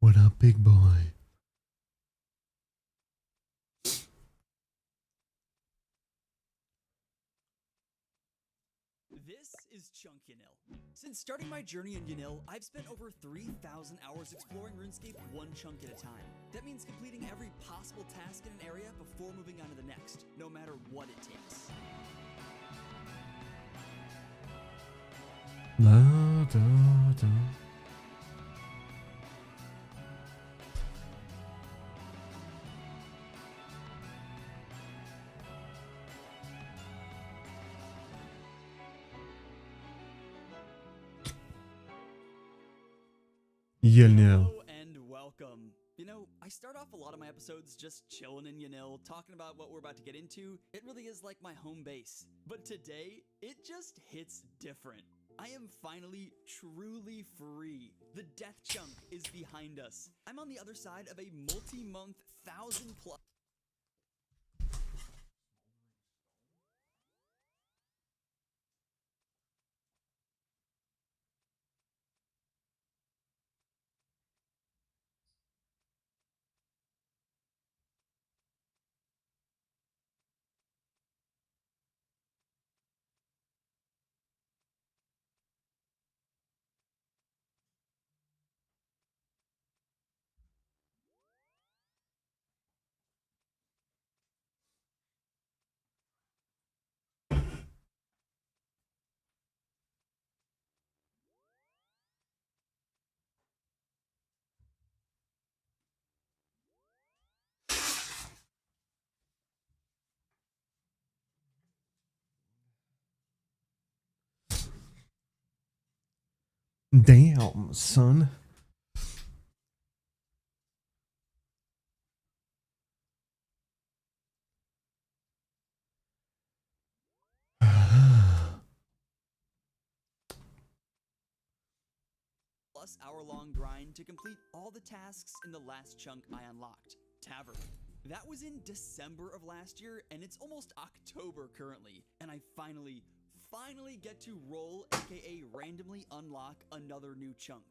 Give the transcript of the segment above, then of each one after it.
What up, big boy? This is Chunk Yanil. Since starting my journey in Yanil, I've spent over 3,000 hours exploring RuneScape one chunk at a time. That means completing every possible task in an area before moving on to the next, no matter what it takes. La, da, da. Yanil. Hello and welcome. You know, I start off a lot of my episodes just chilling in Yanil, talking about what we're about to get into. It really is like my home base. But today, it just hits different. I am finally truly free. The death chunk is behind us. I'm on the other side of a multi-month 1,000+ Damn, son. hour-long grind to complete all the tasks in the last chunk I unlocked, Tavern. That was in December of last year, and it's almost October currently, and I finally get to roll, aka randomly unlock another new chunk.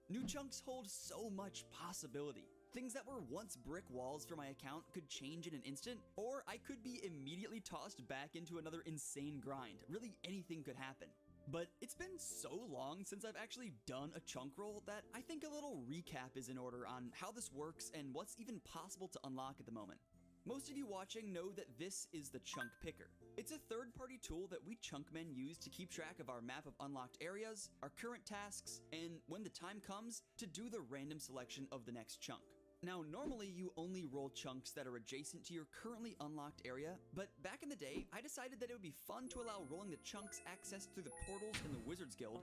New chunks hold so much possibility. Things that were once brick walls for my account could change in an instant, or I could be immediately tossed back into another insane grind. Really, anything could happen. But it's been so long since I've actually done a chunk roll that I think a little recap is in order on how this works and what's even possible to unlock at the moment. Most of you watching know that this is the Chunk Picker. It's a third-party tool that we chunk men use to keep track of our map of unlocked areas, our current tasks, and when the time comes, to do the random selection of the next chunk. Now, normally you only roll chunks that are adjacent to your currently unlocked area, but back in the day, I decided that it would be fun to allow rolling the chunks access through the portals in the Wizards Guild,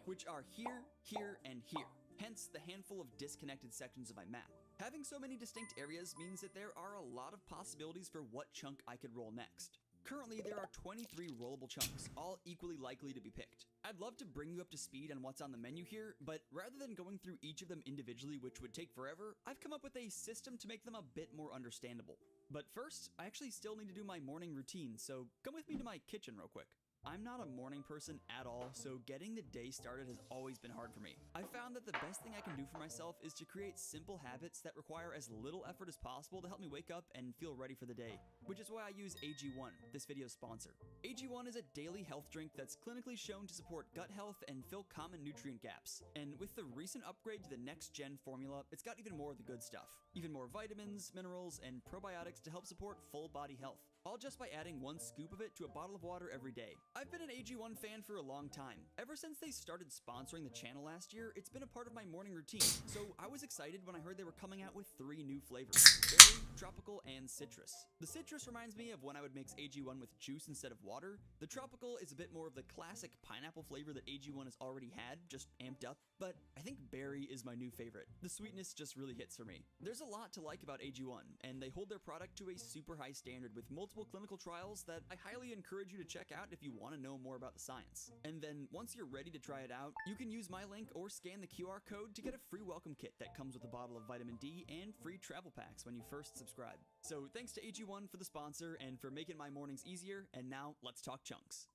which are here, here, and here, hence the handful of disconnected sections of my map. Having so many distinct areas means that there are a lot of possibilities for what chunk I could roll next. Currently, there are 23 rollable chunks, all equally likely to be picked. I'd love to bring you up to speed on what's on the menu here, but rather than going through each of them individually, which would take forever, I've come up with a system to make them a bit more understandable. But first, I actually still need to do my morning routine, so come with me to my kitchen real quick. I'm not a morning person at all, so getting the day started has always been hard for me. I found that the best thing I can do for myself is to create simple habits that require as little effort as possible to help me wake up and feel ready for the day, which is why I use AG1, this video's sponsor. AG1 is a daily health drink that's clinically shown to support gut health and fill common nutrient gaps. And with the recent upgrade to the next-gen formula, it's got even more of the good stuff. Even more vitamins, minerals, and probiotics to help support full body health. All just by adding 1 scoop of it to a bottle of water every day. I've been an AG1 fan for a long time. Ever since they started sponsoring the channel last year, it's been a part of my morning routine. So I was excited when I heard they were coming out with 3 new flavors: berry, tropical, and citrus. The citrus reminds me of when I would mix AG1 with juice instead of water. The tropical is a bit more of the classic pineapple flavor that AG1 has already had, just amped up. But I think berry is my new favorite. The sweetness just really hits for me. There's a lot to like about AG1, and they hold their product to a super high standard with multiple clinical trials that I highly encourage you to check out if you want to know more about the science. And then once you're ready to try it out, you can use my link or scan the QR code to get a free welcome kit that comes with a bottle of vitamin D and free travel packs when you first subscribe. So thanks to AG1 for the sponsor and for making my mornings easier, and now let's talk chunks.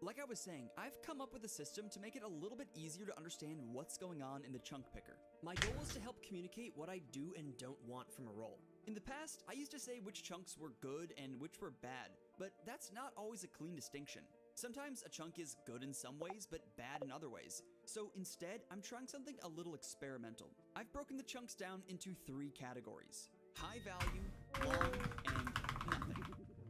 Like I was saying, I've come up with a system to make it a little bit easier to understand what's going on in the chunk picker. My goal is to help communicate what I do and don't want from a roll. In the past, I used to say which chunks were good and which were bad, but that's not always a clean distinction. Sometimes a chunk is good in some ways, but bad in other ways. So instead, I'm trying something a little experimental. I've broken the chunks down into 3 categories: high value, long, and nothing.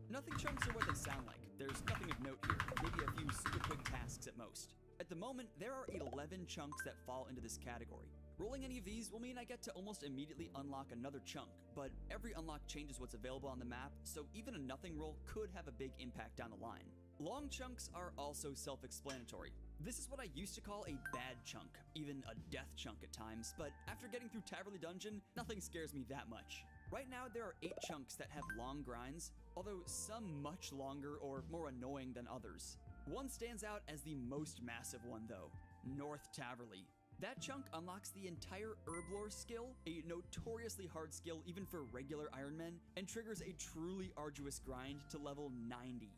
Nothing chunks are what they sound like. There's nothing of note here, maybe a few super quick tasks at most. At the moment, there are 11 chunks that fall into this category. Rolling any of these will mean I get to almost immediately unlock another chunk, but every unlock changes what's available on the map, so even a nothing roll could have a big impact down the line. Long chunks are also self-explanatory. This is what I used to call a bad chunk, even a death chunk at times, but after getting through Taverly Dungeon, nothing scares me that much. Right now, there are 8 chunks that have long grinds, although some much longer or more annoying than others. One stands out as the most massive one though, North Taverly. That chunk unlocks the entire Herblore skill, a notoriously hard skill even for regular Ironmen, and triggers a truly arduous grind to level 90.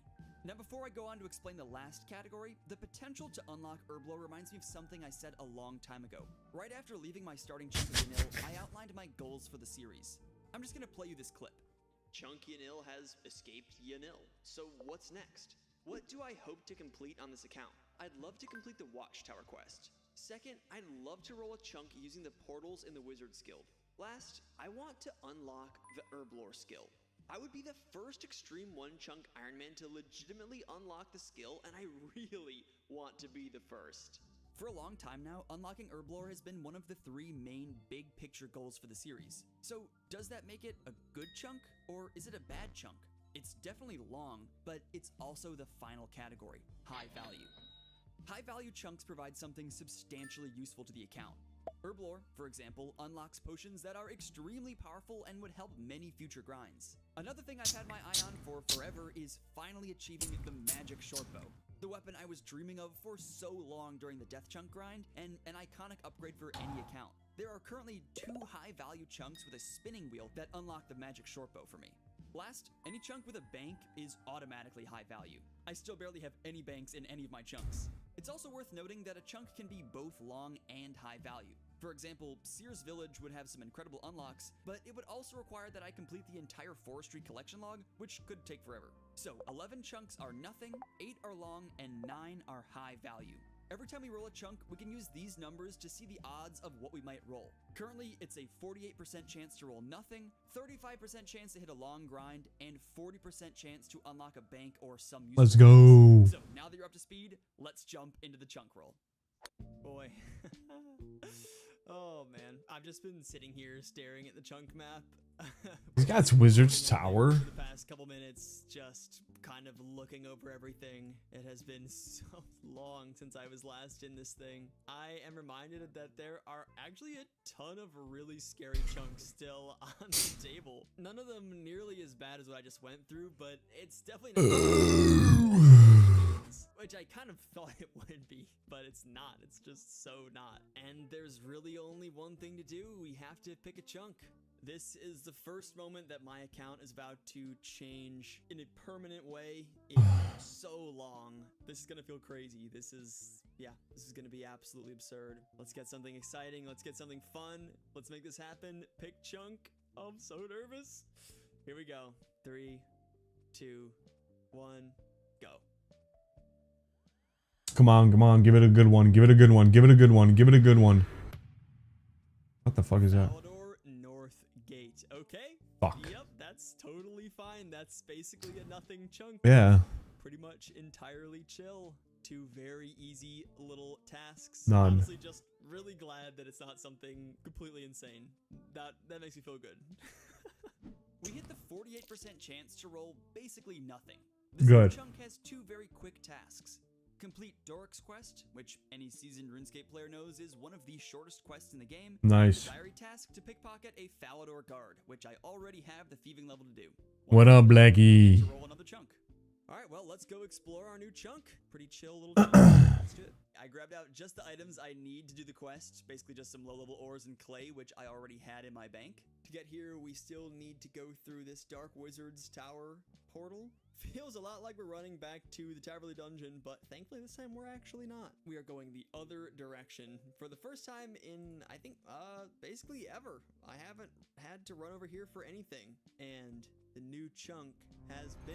Now before I go on to explain the last category, the potential to unlock Herblore reminds me of something I said a long time ago. Right after leaving my starting chunk of Yanil, I outlined my goals for the series. I'm just gonna play you this clip. Chunk Yanil has escaped Yanil, so what's next? What do I hope to complete on this account? I'd love to complete the Watchtower quest. Second, I'd love to roll a chunk using the portals in the Wizards Guild. Last, I want to unlock the Herblore skill. I would be the first Extreme 1 chunk Ironman to legitimately unlock the skill, and I really want to be the first. For a long time now, unlocking Herblore has been one of the 3 main big picture goals for the series. So does that make it a good chunk, or is it a bad chunk? It's definitely long, but it's also the final category, high value. High value chunks provide something substantially useful to the account. Herblore, for example, unlocks potions that are extremely powerful and would help many future grinds. Another thing I've had my eye on for forever is finally achieving the magic shortbow. The weapon I was dreaming of for so long during the death chunk grind, and an iconic upgrade for any account. There are currently 2 high value chunks with a spinning wheel that unlock the magic shortbow for me. Last, any chunk with a bank is automatically high value. I still barely have any banks in any of my chunks. It's also worth noting that a chunk can be both long and high value. For example, Sears Village would have some incredible unlocks, but it would also require that I complete the entire forestry collection log, which could take forever. So 11 chunks are nothing, 8 are long, and 9 are high value. Every time we roll a chunk, we can use these numbers to see the odds of what we might roll. Currently, it's a 48% chance to roll nothing, 35% chance to hit a long grind, and 40% chance to unlock a bank or some useful Let's go. So now that you're up to speed, let's jump into the chunk roll. Boy. Oh man, I've just been sitting here staring at the chunk map. He's got Wizard's Tower. For the past couple minutes, just kind of looking over everything. It has been so long since I was last in this thing. I am reminded that there are actually a ton of really scary chunks still on the table. None of them nearly as bad as what I just went through, but it's definitely not which I kind of thought it would be, but it's not. It's just so not. And there's really only one thing to do. We have to pick a chunk. This is the first moment that my account is about to change in a permanent way in so long. This is gonna feel crazy. This is gonna be absolutely absurd. Let's get something exciting. Let's get something fun. Let's make this happen. Pick chunk. I'm so nervous. Here we go. 3, 2, 1, go. Come on, come on, give it a good one, give it a good one, give it a good one, give it a good one. What the fuck is that? Falador North Gate. Okay. Fuck. Yep, that's totally fine. That's basically a nothing chunk. Yeah. Pretty much entirely chill. 2 very easy little tasks. None. Honestly, just really glad that it's not something completely insane. That makes me feel good. We hit the 48% chance to roll basically nothing. This Good. chunk has 2 very quick tasks. Complete Doric's quest, which any seasoned RuneScape player knows is one of the shortest quests in the game. Nice. The diary task to pickpocket a Falador guard, which I already have the thieving level to do. What up, Blackie? To roll another chunk. Alright, well, let's go explore our new chunk. Pretty chill little chunk. Let's do it. I grabbed out just the items I need to do the quest, basically just some low-level ores and clay, which I already had in my bank. To get here, we still need to go through this Dark Wizard's Tower portal. Feels a lot like we're running back to the Taverley dungeon, but thankfully this time we're actually not. We are going the other direction for the first time in, I think, basically ever. I haven't had to run over here for anything, and the new chunk has been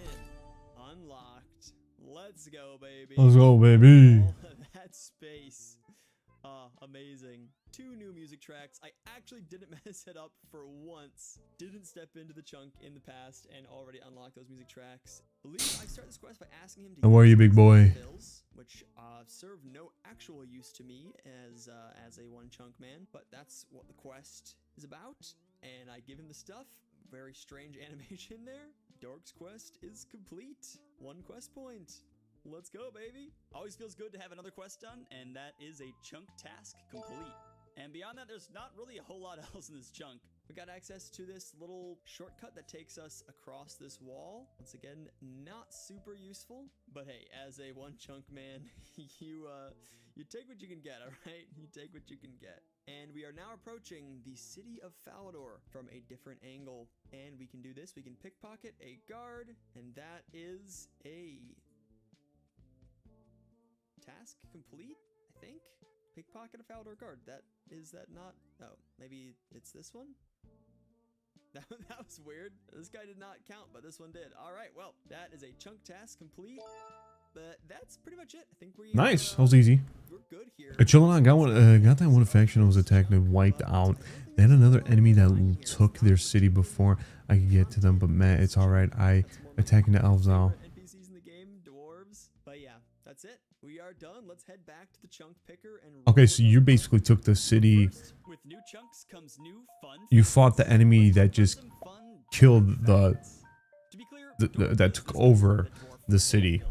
unlocked. Let's go, baby. Let's go, baby. All of that space. Amazing. 2 new music tracks. I actually didn't mess it up for once. Didn't step into the chunk in the past and already unlock those music tracks. I believe I start this quest by asking him to How are you, big boy? bills, which serve no actual use to me as a one chunk man, but that's what the quest is about. And I give him the stuff. Very strange animation there. Dork's quest is complete. 1 quest point. Let's go, baby. Always feels good to have another quest done, and that is a chunk task complete. And beyond that, there's not really a whole lot else in this chunk. We got access to this little shortcut that takes us across this wall. Once again, not super useful, but hey, as a one chunk man, you take what you can get, all right? You take what you can get. And we are now approaching the city of Falador from a different angle. And we can do this. We can pickpocket a guard, and that is a task complete, I think. Pickpocket a Falador guard. Is that not? Oh, maybe it's this one? That was weird. This guy did not count, but this one did. All right, well, that is a chunk task complete. But that's pretty much it. I think we Nice. That was easy. We're good here. Chilling out. Got that one faction that was attacked and wiped out. They had another enemy that took their city before I could get to them, but man, it's all right. I attacking the elves now. NPCs in the game, dwarves. But yeah, that's it. We are done. Let's head back to the chunk picker and. Okay, so you basically took the city. First, with new chunks comes new fun. You fought the enemy that just Some fun killed To be clear, that took over the city,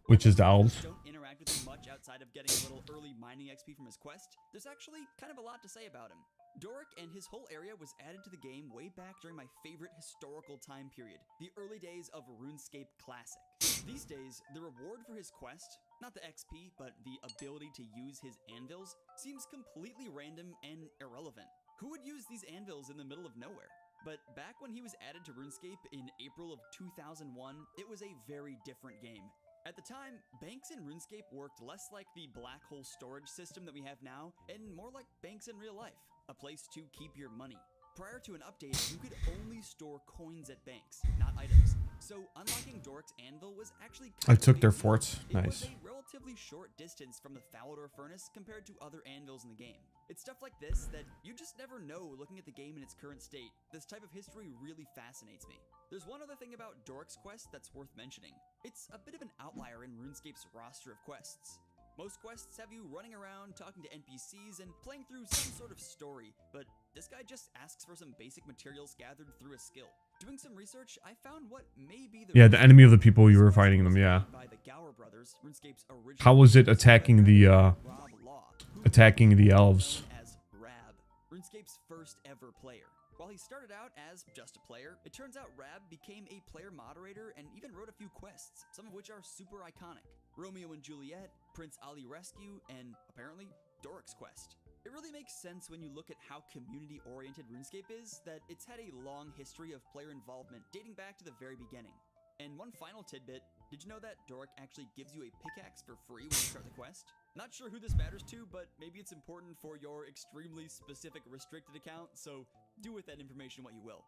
which is the elves. don't interact with him much outside of getting a little early mining XP from his quest. There's actually kind of a lot to say about him. Doric and his whole area was added to the game way back during my favorite historical time period, the early days of RuneScape Classic. These days, the reward for his quest, not the XP, but the ability to use his anvils, seems completely random and irrelevant. Who would use these anvils in the middle of nowhere? But back when he was added to RuneScape in April of 2001, it was a very different game. At the time, banks in RuneScape worked less like the black hole storage system that we have now, and more like banks in real life, a place to keep your money. Prior to an update, you could only store coins at banks, not items. So unlocking Doric's anvil was actually I took their forts. It was Nice. a relatively short distance from the Falador furnace compared to other anvils in the game. It's stuff like this that you just never know looking at the game in its current state. This type of history really fascinates me. There's one other thing about Doric's quest that's worth mentioning. It's a bit of an outlier in RuneScape's roster of quests. Most quests have you running around, talking to NPCs, and playing through some sort of story, but this guy just asks for some basic materials gathered through a skill. Doing some research, I found what may be the Yeah, the enemy of the people you were fighting them. Yeah. by the Gower brothers, RuneScape's original How was it attacking the Rob Law, who attacking the elves? known as Rab, RuneScape's first ever player. While he started out as just a player, it turns out Rab became a player moderator and even wrote a few quests, some of which are super iconic. Romeo and Juliet, Prince Ali Rescue, and apparently Doric's quest. It really makes sense when you look at how community-oriented RuneScape is, that it's had a long history of player involvement dating back to the very beginning. And one final tidbit, did you know that Doric actually gives you a pickaxe for free when you start the quest? Not sure who this matters to, but maybe it's important for your extremely specific restricted account, so do with that information what you will.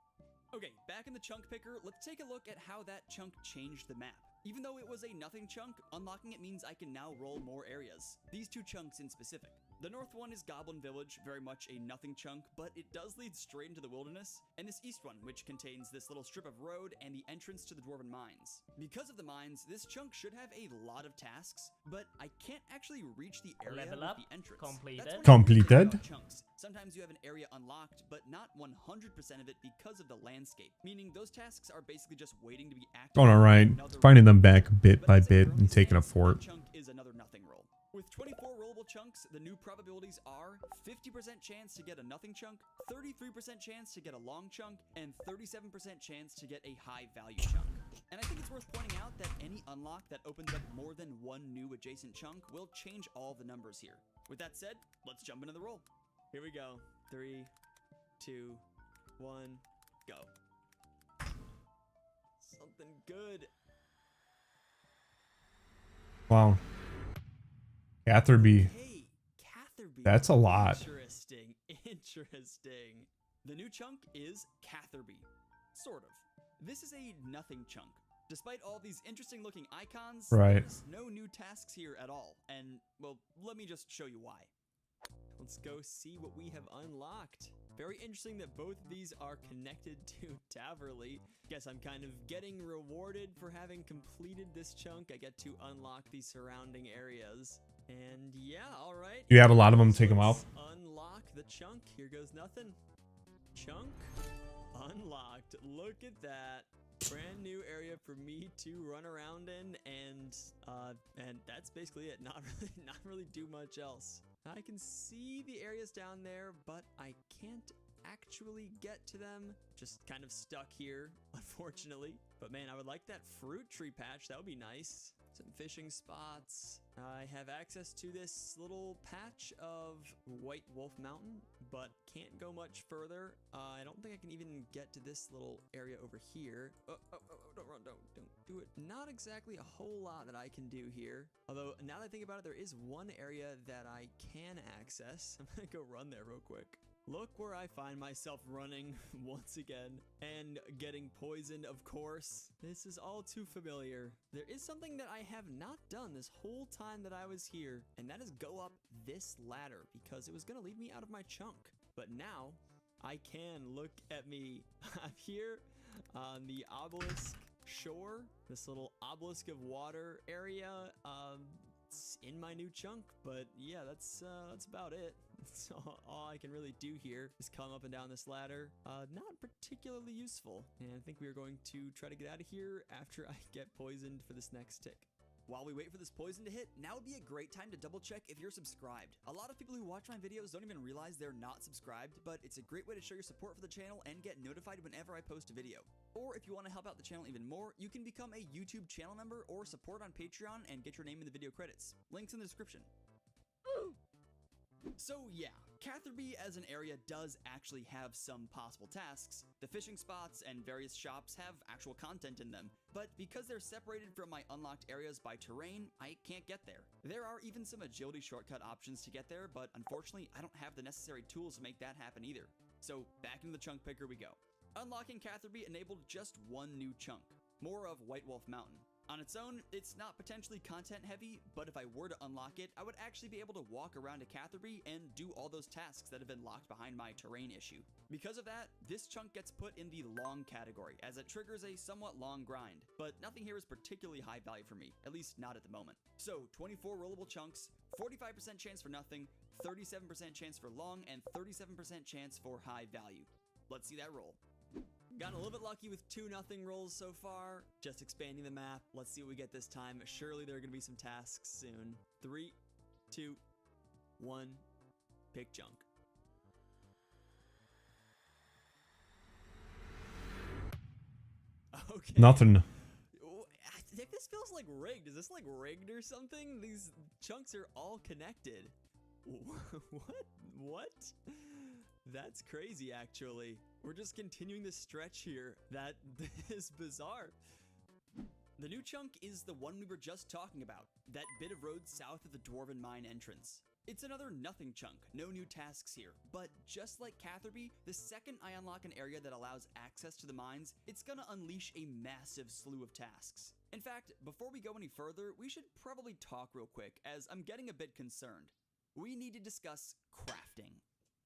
Okay, back in the chunk picker, let's take a look at how that chunk changed the map. Even though it was a nothing chunk, unlocking it means I can now roll more areas. These 2 chunks in specific. The north one is Goblin Village, very much a nothing chunk, but it does lead straight into the wilderness, and this east one, which contains this little strip of road and the entrance to the Dwarven Mines. Because of the mines, this chunk should have a lot of tasks, but I can't actually reach the area Level with up. the entrance. Completed. That's one Completed. thing about chunks. Sometimes you have an area unlocked, but not 100% of it because of the landscape, meaning those tasks are basically just waiting to be activated. Going alright. Another Finding them back bit but by as a bit early and taking a stance, fort. that chunk is another nothing roll. With 24 rollable chunks, the new probabilities are 50% chance to get a nothing chunk, 33% chance to get a long chunk, and 37% chance to get a high value chunk. And I think it's worth pointing out that any unlock that opens up more than one new adjacent chunk will change all the numbers here. With that said, let's jump into the roll. Here we go. 3, 2, 1, go. something good. Wow. Catherby. Hey, Catherby. That's a lot. Interesting. Interesting. The new chunk is Catherby. Sort of. This is a nothing chunk. Despite all these interesting looking icons, Right. there's no new tasks here at all. And, well, let me just show you why. Let's go see what we have unlocked. Very interesting that both of these are connected to Taverly. Guess I'm kind of getting rewarded for having completed this chunk. I get to unlock the surrounding areas. And yeah, all right. You have a lot of them. Take them Let's out. Unlock the chunk. Here goes nothing. Chunk unlocked. Look at that. Brand new area for me to run around in, and that's basically it. Not really do much else. I can see the areas down there, but I can't actually get to them. Just kind of stuck here, unfortunately. But man, I would like that fruit tree patch. That would be nice. Some fishing spots. I have access to this little patch of White Wolf Mountain, but can't go much further. I don't think I can even get to this little area over here. Oh, don't run, don't do it. Not exactly a whole lot that I can do here. Although, now that I think about it, there is one area that I can access. I'm gonna go run there real quick. Look where I find myself running once again and getting poisoned, of course. This is all too familiar. There is something that I have not done this whole time that I was here, and that is go up this ladder because it was gonna lead me out of my chunk. But now I can. Look at me. I'm here on the obelisk shore, this little obelisk of water area. It's in my new chunk, but yeah, that's about it. That's all I can really do here is come up and down this ladder. Not particularly useful, and I think we are going to try to get out of here after I get poisoned for this next tick. While we wait for this poison to hit, now would be a great time to double check if you're subscribed. A lot of people who watch my videos don't even realize they're not subscribed, but it's a great way to show your support for the channel and get notified whenever I post a video. Or if you want to help out the channel even more, you can become a YouTube channel member or support on Patreon and get your name in the video credits. Links in the description. So yeah, Catherby as an area does actually have some possible tasks. The fishing spots and various shops have actual content in them, but because they're separated from my unlocked areas by terrain, I can't get there. There are even some agility shortcut options to get there, but unfortunately I don't have the necessary tools to make that happen either. So back into the chunk picker we go. Unlocking Catherby enabled just one new chunk, more of White Wolf Mountain. On its own, it's not potentially content heavy, but if I were to unlock it, I would actually be able to walk around to Catherby and do all those tasks that have been locked behind my terrain issue. Because of that, this chunk gets put in the long category, as it triggers a somewhat long grind, but nothing here is particularly high value for me, at least not at the moment. So 24 rollable chunks, 45% chance for nothing, 37% chance for long, and 37% chance for high value. Let's see that roll. Gotten a little bit lucky with 2-0 rolls so far. Just expanding the map. Let's see what we get this time. Surely there are going to be some tasks soon. 3, 2, 1. Pick chunk. Okay. Nothing. This feels like rigged. Is this like rigged or something? These chunks are all connected. What? That's crazy, actually. We're just continuing this stretch here. That is bizarre. The new chunk is the one we were just talking about. That bit of road south of the Dwarven Mine entrance. It's another nothing chunk, no new tasks here. But just like Catherby, the second I unlock an area that allows access to the mines, it's gonna unleash a massive slew of tasks. In fact, before we go any further, we should probably talk real quick, as I'm getting a bit concerned. We need to discuss crafting.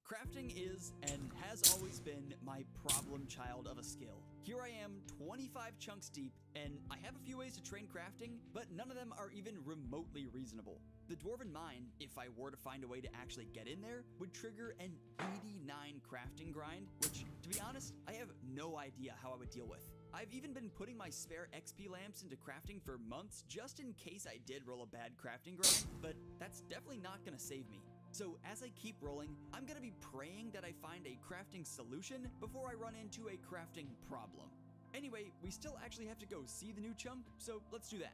Crafting is, and has always been, my problem child of a skill. Here I am, 25 chunks deep, and I have a few ways to train crafting, but none of them are even remotely reasonable. The Dwarven Mine, if I were to find a way to actually get in there, would trigger an 89 crafting grind, which, to be honest, I have no idea how I would deal with. I've even been putting my spare XP lamps into crafting for months just in case I did roll a bad crafting grind, but that's definitely not gonna save me. So as I keep rolling, I'm gonna be praying that I find a crafting solution before I run into a crafting problem. Anyway, we still actually have to go see the new chunk, so let's do that.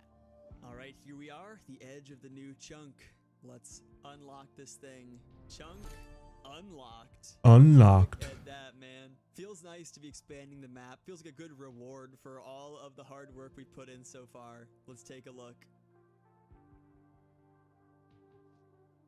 All right, here we are, the edge of the new chunk. Let's unlock this thing. Chunk unlocked. Unlocked. Look at that, man. Feels Feels nice to be expanding the map. Feels like a good reward for all of the hard work we put in so far. Let's take a look.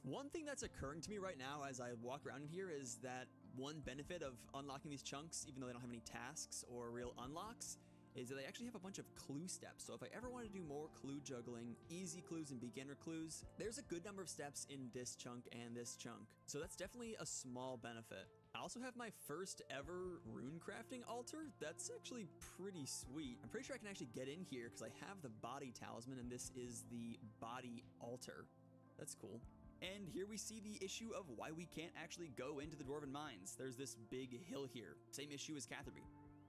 One thing that's occurring to me right now as I walk around in here is that one benefit of unlocking these chunks, even though they don't have any tasks or real unlocks, is that they actually have a bunch of clue steps. So if I ever want to do more clue juggling, easy clues and beginner clues, there's a good number of steps in this chunk and this chunk. So that's definitely a small benefit. I also have my first ever rune crafting altar. That's actually pretty sweet. I'm pretty sure I can actually get in here because I have the body talisman and this is the body altar. That's cool. And here we see the issue of why we can't actually go into the Dwarven Mines. There's this big hill here. Same issue as Catherby.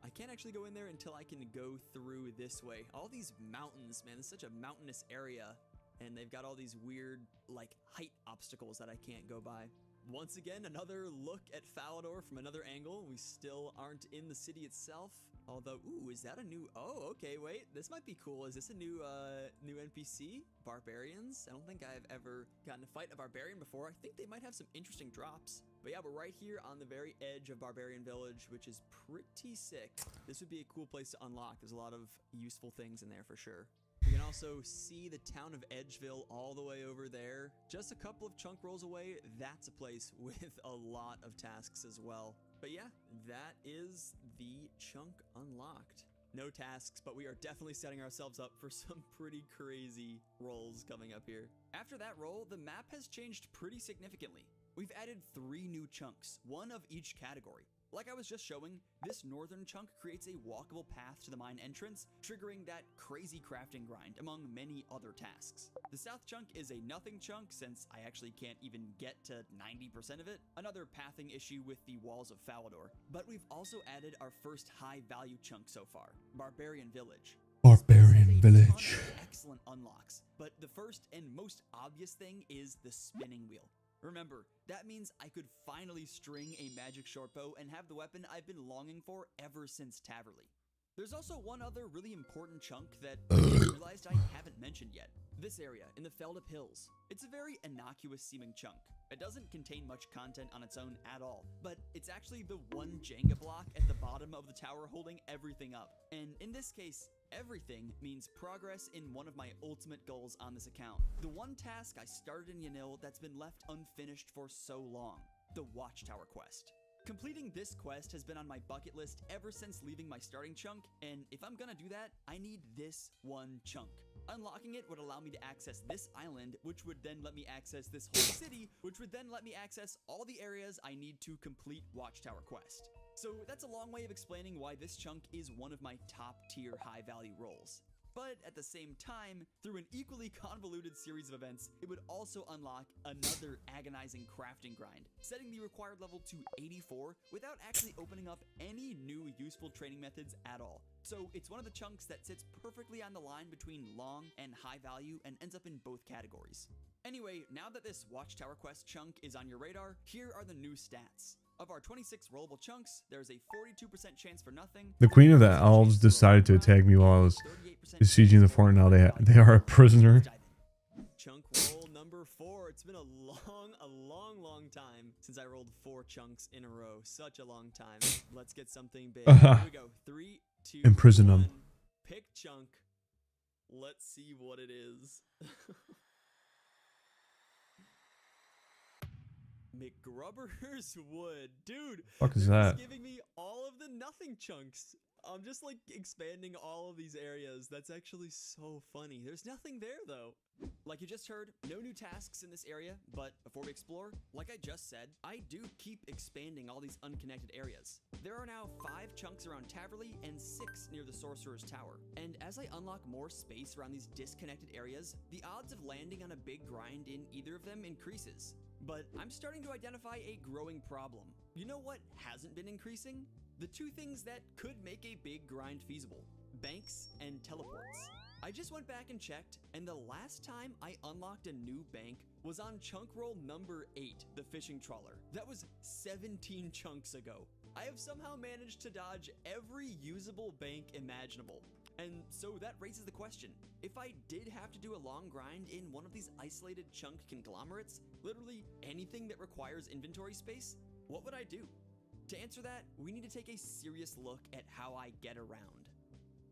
I can't actually go in there until I can go through this way. All these mountains, man, it's such a mountainous area. And they've got all these weird, like, height obstacles that I can't go by. Once again, another look at Falador from another angle. We still aren't in the city itself. Although, ooh, is that a new... Oh, okay, wait. This might be cool. Is this a new NPC? Barbarians? I don't think I've ever gotten to fight a barbarian before. I think they might have some interesting drops. But yeah, we're right here on the very edge of Barbarian Village, which is pretty sick. This would be a cool place to unlock. There's a lot of useful things in there for sure. You can also see the town of Edgeville all the way over there. Just a couple of chunk rolls away, that's a place with a lot of tasks as well. But yeah, that is the chunk unlocked. No tasks, but we are definitely setting ourselves up for some pretty crazy rolls coming up here. After that roll, the map has changed pretty significantly. We've added 3 new chunks, one of each category. Like I was just showing, this northern chunk creates a walkable path to the mine entrance, triggering that crazy crafting grind, among many other tasks. The south chunk is a nothing chunk, since I actually can't even get to 90% of it, another pathing issue with the walls of Falador. But we've also added our first high-value chunk so far, Barbarian Village. Barbarian Village. Excellent unlocks, but the first and most obvious thing is the spinning wheel. Remember, that means I could finally string a magic shortbow and have the weapon I've been longing for ever since Taverley. There's also one other really important chunk that I realized I haven't mentioned yet. This area in the Feldup Hills. It's a very innocuous seeming chunk. It doesn't contain much content on its own at all, but it's actually the one Jenga block at the bottom of the tower holding everything up. And in this case, everything means progress in one of my ultimate goals on this account. The one task I started in Yanil that's been left unfinished for so long. The Watchtower quest. Completing this quest has been on my bucket list ever since leaving my starting chunk, and if I'm gonna do that, I need this one chunk. Unlocking it would allow me to access this island, which would then let me access this whole city, which would then let me access all the areas I need to complete Watchtower quest. So that's a long way of explaining why this chunk is one of my top tier high value rolls. But at the same time, through an equally convoluted series of events, it would also unlock another agonizing crafting grind, setting the required level to 84 without actually opening up any new useful training methods at all. So it's one of the chunks that sits perfectly on the line between long and high value and ends up in both categories. Anyway, now that this Watchtower quest chunk is on your radar, here are the new stats. Of our 26 rollable chunks, there's a 42% chance for nothing. The Queen of the Elves decided to attack me while I was besieging the fort. Now they are a prisoner. Chunk roll number 4. It's been a long time since I rolled 4 chunks in a row. Such a long time. Let's get something big. Here we go. 3, 2, Imprison 1. them. Pick chunk. Let's see what it is. McGrubber's Wood. Dude, Fuck is they're that? just giving me all of the nothing chunks. I'm just like expanding all of these areas. That's actually so funny. There's nothing there though. Like you just heard, no new tasks in this area, but before we explore, like I just said, I do keep expanding all these unconnected areas. There are now 5 chunks around Taverley and 6 near the Sorcerer's Tower. And as I unlock more space around these disconnected areas, the odds of landing on a big grind in either of them increases. But I'm starting to identify a growing problem. You know what hasn't been increasing? The 2 things that could make a big grind feasible: banks and teleports. I just went back and checked, and the last time I unlocked a new bank was on chunk roll number 8, the fishing trawler. That was 17 chunks ago. I have somehow managed to dodge every usable bank imaginable. And so that raises the question, if I did have to do a long grind in one of these isolated chunk conglomerates, literally anything that requires inventory space, what would I do? To answer that, we need to take a serious look at how I get around.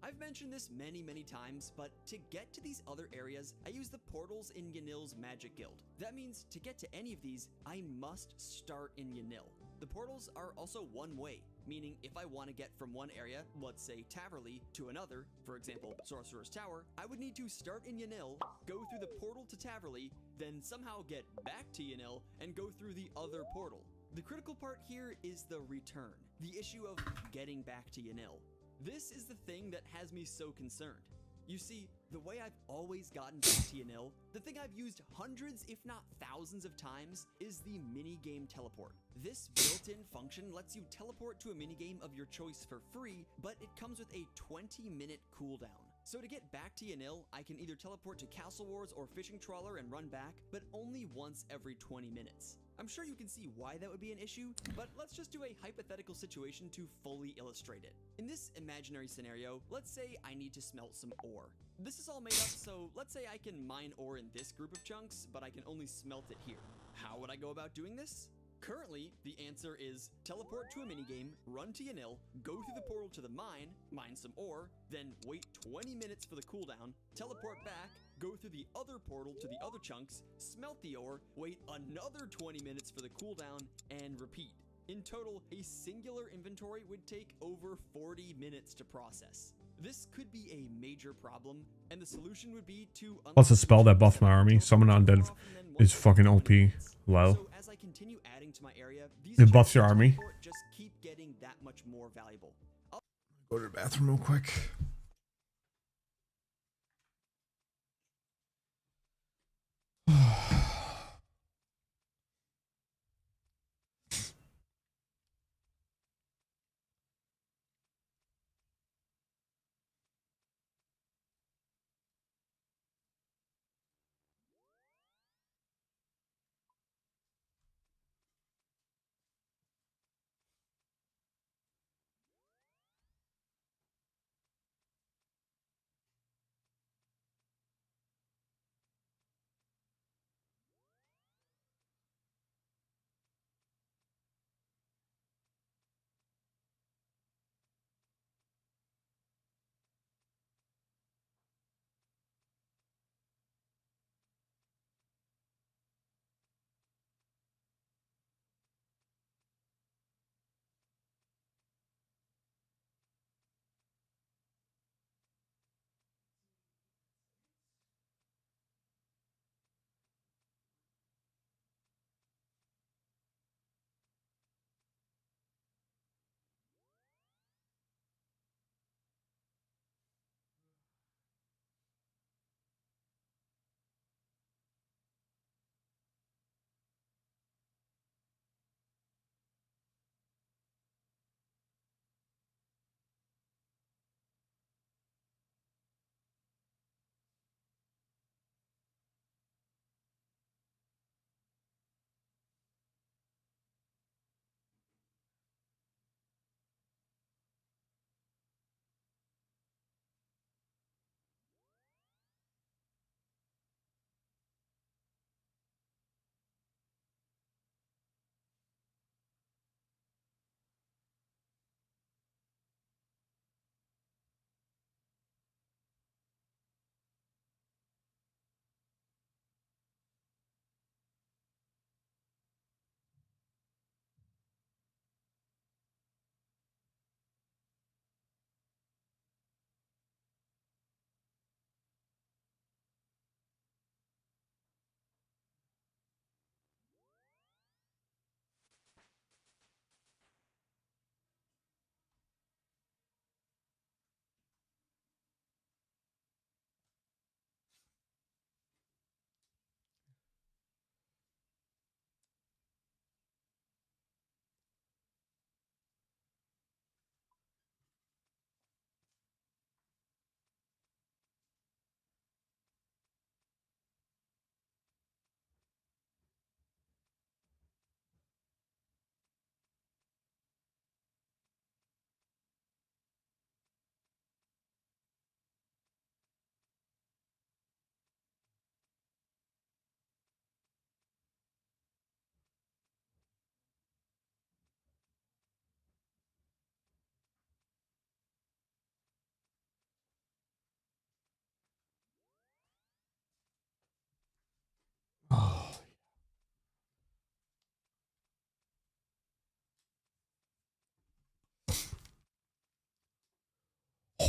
I've mentioned this many times, but to get to these other areas, I use the portals in Yanil's Magic Guild. That means to get to any of these, I must start in Yanil. The portals are also one way, meaning if I want to get from one area, let's say Taverley, to another, for example, Sorcerer's Tower, I would need to start in Yanil, go through the portal to Taverley, then somehow get back to Yanil and go through the other portal. The critical part here is the return, the issue of getting back to Yanil. This is the thing that has me so concerned. You see, the way I've always gotten back to Yanil, the thing I've used hundreds if not thousands of times, is the minigame teleport. This built-in function lets you teleport to a minigame of your choice for free, but it comes with a 20-minute cooldown. So to get back to Yanil, I can either teleport to Castle Wars or Fishing Trawler and run back, but only once every 20 minutes. I'm sure you can see why that would be an issue, but let's just do a hypothetical situation to fully illustrate it. In this imaginary scenario, let's say I need to smelt some ore. This is all made up, so let's say I can mine ore in this group of chunks, but I can only smelt it here. How would I go about doing this? Currently, the answer is teleport to a minigame, run to Yanil, go through the portal to the mine some ore, then wait 20 minutes for the cooldown, teleport back, go through the other portal to the other chunks, smelt the ore, wait another 20 minutes for the cooldown, and repeat. In total, a singular inventory would take over 40 minutes to process. This could be a major problem, and the solution would be to Plus a spell that buffed my army. Summon Undead is fucking OP. Low. So as I continue adding to my area, these It buffs chunks your of army. teleport just keep getting that much more valuable. Go to the bathroom real quick.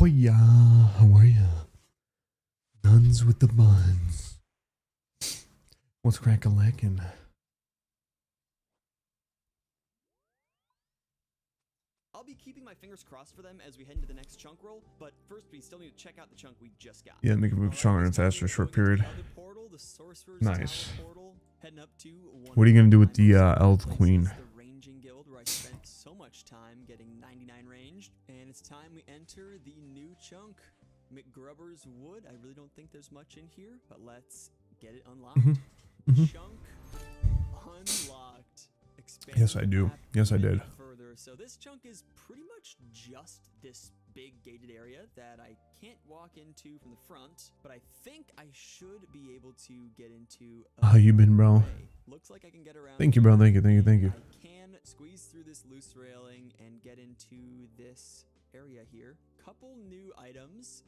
Oh yeah, how are ya? Nuns with the buns. What's crack-a-lackin'? I'll be keeping my fingers crossed for them as we head into the next chunk roll, but first we still need to check out the chunk we just got. Yeah, make it move stronger and faster, short period. Nice. What are you gonna do with the Elf Queen? The ranging guild where I spent so much time getting 99 ranged, and it's time we enter the new chunk. McGrubber's Wood. I really don't think there's much in here, but let's get it unlocked. Chunk unlocked. Expand Yes, I do. Yes, I did. further. So this chunk is pretty much just this big gated area that I can't walk into from the front, but I think I should be able to get into. How you been, bro? Way. Looks like I can get around. Thank you, bro. Thank you. Thank you. Thank you. I can squeeze through this loose railing and get into this area here. Couple new items.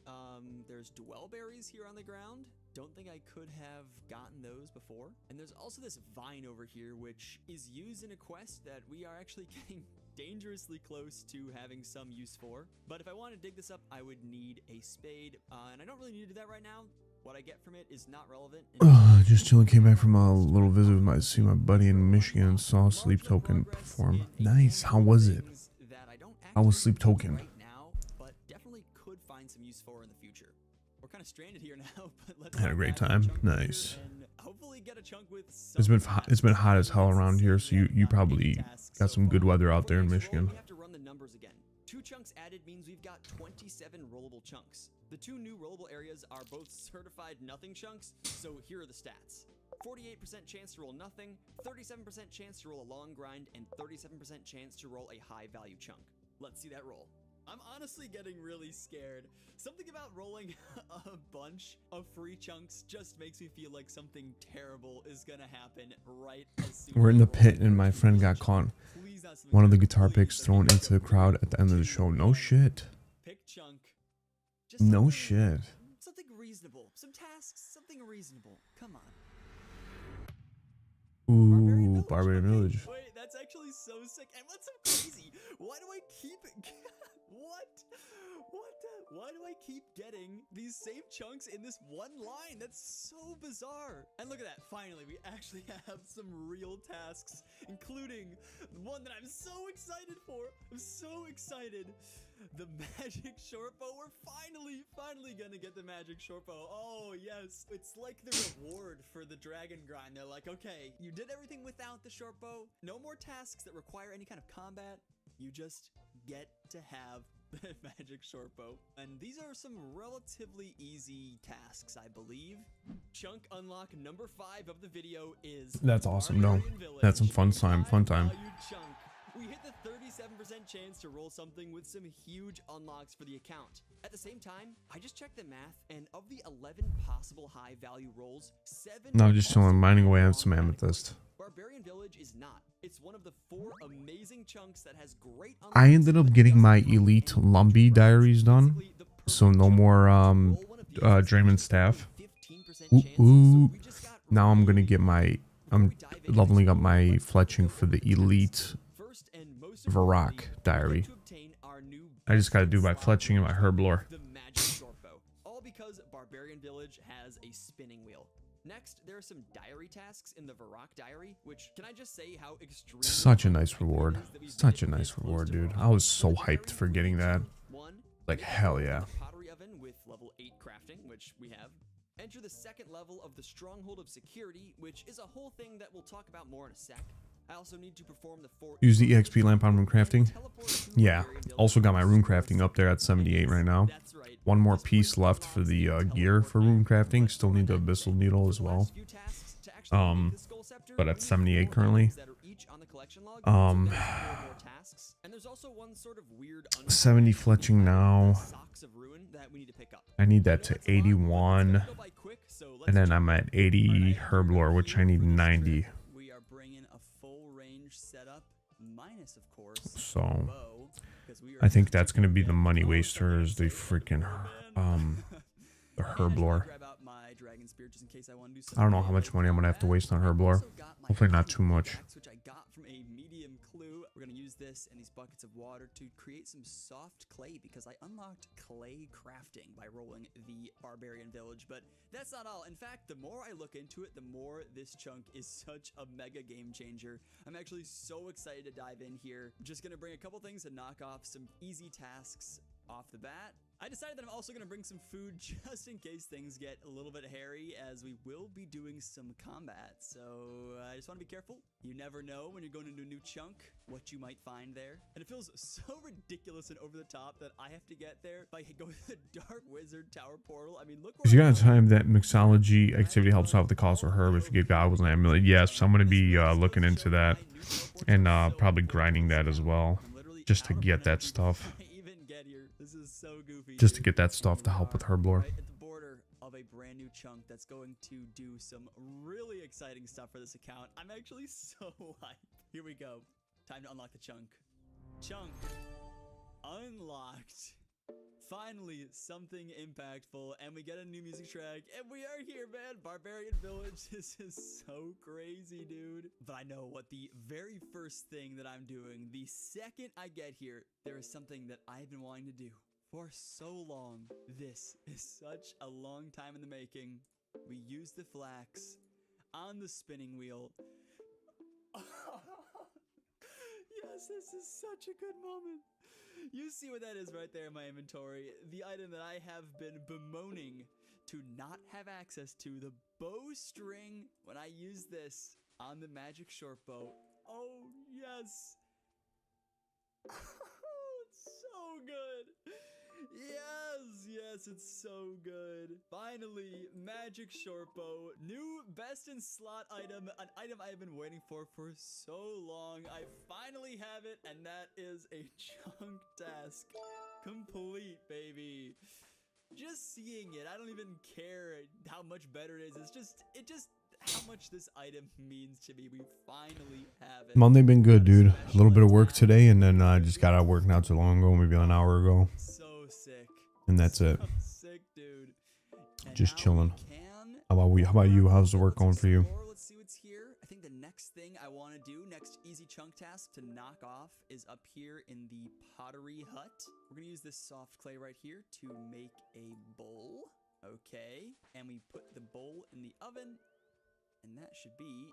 There's dwell berries here on the ground. Don't think I could have gotten those before. And there's also this vine over here, which is used in a quest that we are actually getting dangerously close to having some use for. But if I want to dig this up, I would need a spade, and I don't really need to do that right now. What I get from it is not relevant. Just chilling. Came back from a little visit with my buddy in Michigan and saw Sleep Token perform. Nice. How was it? How was Sleep Token? Right now, but definitely could find some use for in the future. We're kind of stranded here now, but let's Had a great time. Nice. and hopefully get a chunk with It's been hot as hell around here, so you probably got some good weather out there in Michigan. We have to run the numbers again. 2 chunks added means we've got 27 rollable chunks. The 2 new rollable areas are both certified nothing chunks, so here are the stats. 48% chance to roll nothing, 37% chance to roll a long grind, and 37% chance to roll a high value chunk. Let's see that roll. I'm honestly getting really scared. Something about rolling a bunch of free chunks just makes me feel like something terrible is gonna happen right as soon We're in as the I roll pit and my friend got caught. Please not something One of the bad. guitar Please picks don't thrown be into the crowd at the end of the show. No shit. Pick chunk. Just No something- shit. Something reasonable. Some tasks. Something reasonable. Come on. Ooh, Barbarian Village. Wait, that's actually so sick. And what's so crazy? Why do I keep what? Why do I keep getting these same chunks in this one line? That's so bizarre. And look at that. Finally, we actually have some real tasks, including one that I'm so excited for. I'm so excited. The magic short bow. We're finally gonna get the magic short bow. Oh yes, it's like the reward for the dragon grind. They're like, okay, you did everything without the short bow. No more tasks that require any kind of combat. You just get to have the magic short bow. And these are some relatively easy tasks, I believe. Chunk unlock number 5 of the video is That's awesome. No, Barbarian Village. that's some fun time. Fun time. High value chunk. We hit the 37% chance to roll something with some huge unlocks for the account. At the same time, I just checked the math, and of the 11 possible high value rolls, 7 No, just chilling, also mining away have on some amethyst. Barbarian Village is not. It's one of the 4 amazing chunks that has great unlocks. I ended up getting my elite Lumbee diaries done, so no more Draymond staff. 15% Ooh, chance, ooh. so we just got Now I'm gonna get my leveling up my fletching for the elite first and most Varrock importantly, diary. to obtain our new I just gotta do my fletching and my herblore. the magic short bow. All because Barbarian Village has a spinning wheel. Next, there are some diary tasks in the Varrock diary, which can I just say how extremely Such a nice unlikely it reward. is that we've Such a made it nice this close reward, to dude. Varrock. I was so The hyped diary for getting that. 1, Like, get hell a yeah. pottery oven with level 8 crafting, which we have. Enter the 2nd level of the Stronghold of Security, which is a whole thing that we'll talk about more in a sec. I also need to perform the 4 Use the EXP lamp on rune crafting. teleport to Yeah. Barbarian Village. Also got my rune crafting up there at 78 right now. That's right. One more Just piece wait left for the gear for rune crafting. Still need the abyssal needle as well. But at 78 currently. 70 fletching now. I need that to 81. And then I'm at 80 herblore, which I need 90. We are bringing a full range setup, minus of course. So bow, 'cause we are I think that's gonna be the money waster is the freaking the herblore. Grab out my dragon spear just in case I want to do I don't know how much money I'm gonna have to waste on Herblore. Hopefully not too much. Which I got from a medium clue. We're gonna use this and these buckets of water to create some soft clay because I unlocked clay crafting by rolling the barbarian village. But that's not all. In fact, the more I look into it, the more this chunk is such a mega game changer. I'm actually so excited to dive in here. I'm just gonna bring a couple things to knock off some easy tasks off the bat. I decided that I'm also going to bring some food just in case things get a little bit hairy, as we will be doing some combat. So I just want to be careful. You never know when you're going into a new chunk what you might find there. And it feels so ridiculous and over the top that I have to get there by going to the Dark Wizard Tower portal. I mean, look where You got time that mixology activity helps out with the cost for Herb if you get goggles and amulet. Yes, I'm going to be looking into that and probably grinding that as well just to get that stuff. This is so goofy. Just to get that stuff to help with Herblore. Right at the border of a brand new chunk that's going to do some really exciting stuff for this account. I'm actually so hyped. Here we go. Time to unlock the chunk. Chunk unlocked. Finally, something impactful, and we get a new music track, and we are here, man. Barbarian Village. This is so crazy, dude. But I know what the very first thing that I'm doing, the second I get here, there is something that I've been wanting to do for so long. This is such a long time in the making. We use the flax on the spinning wheel. Yes, this is such a good moment. You see what that is right there in my inventory. The item that I have been bemoaning to not have access to, the bowstring, when I use this on the magic short bow. Oh, yes. It's so good. Yes, it's so good. Finally, magic short bow, new best in slot item, an item I've been waiting for so long. I finally have it, and that is a chunk task complete, baby. Just seeing it, I don't even care how much better it is. It's just how much this item means to me. We finally have it. Monday been good, dude. A little bit of work today, and then I just got out of work not too long ago, maybe an hour ago. So sick. And that's it. So sick, dude. And Just now chilling. we can- How about you? How's the work going for you? Let's see what's here. I think the next thing I want to do, next easy chunk task to knock off, is up here in the pottery hut. We're going to use this soft clay right here to make a bowl. Okay. And we put the bowl in the oven. And that should be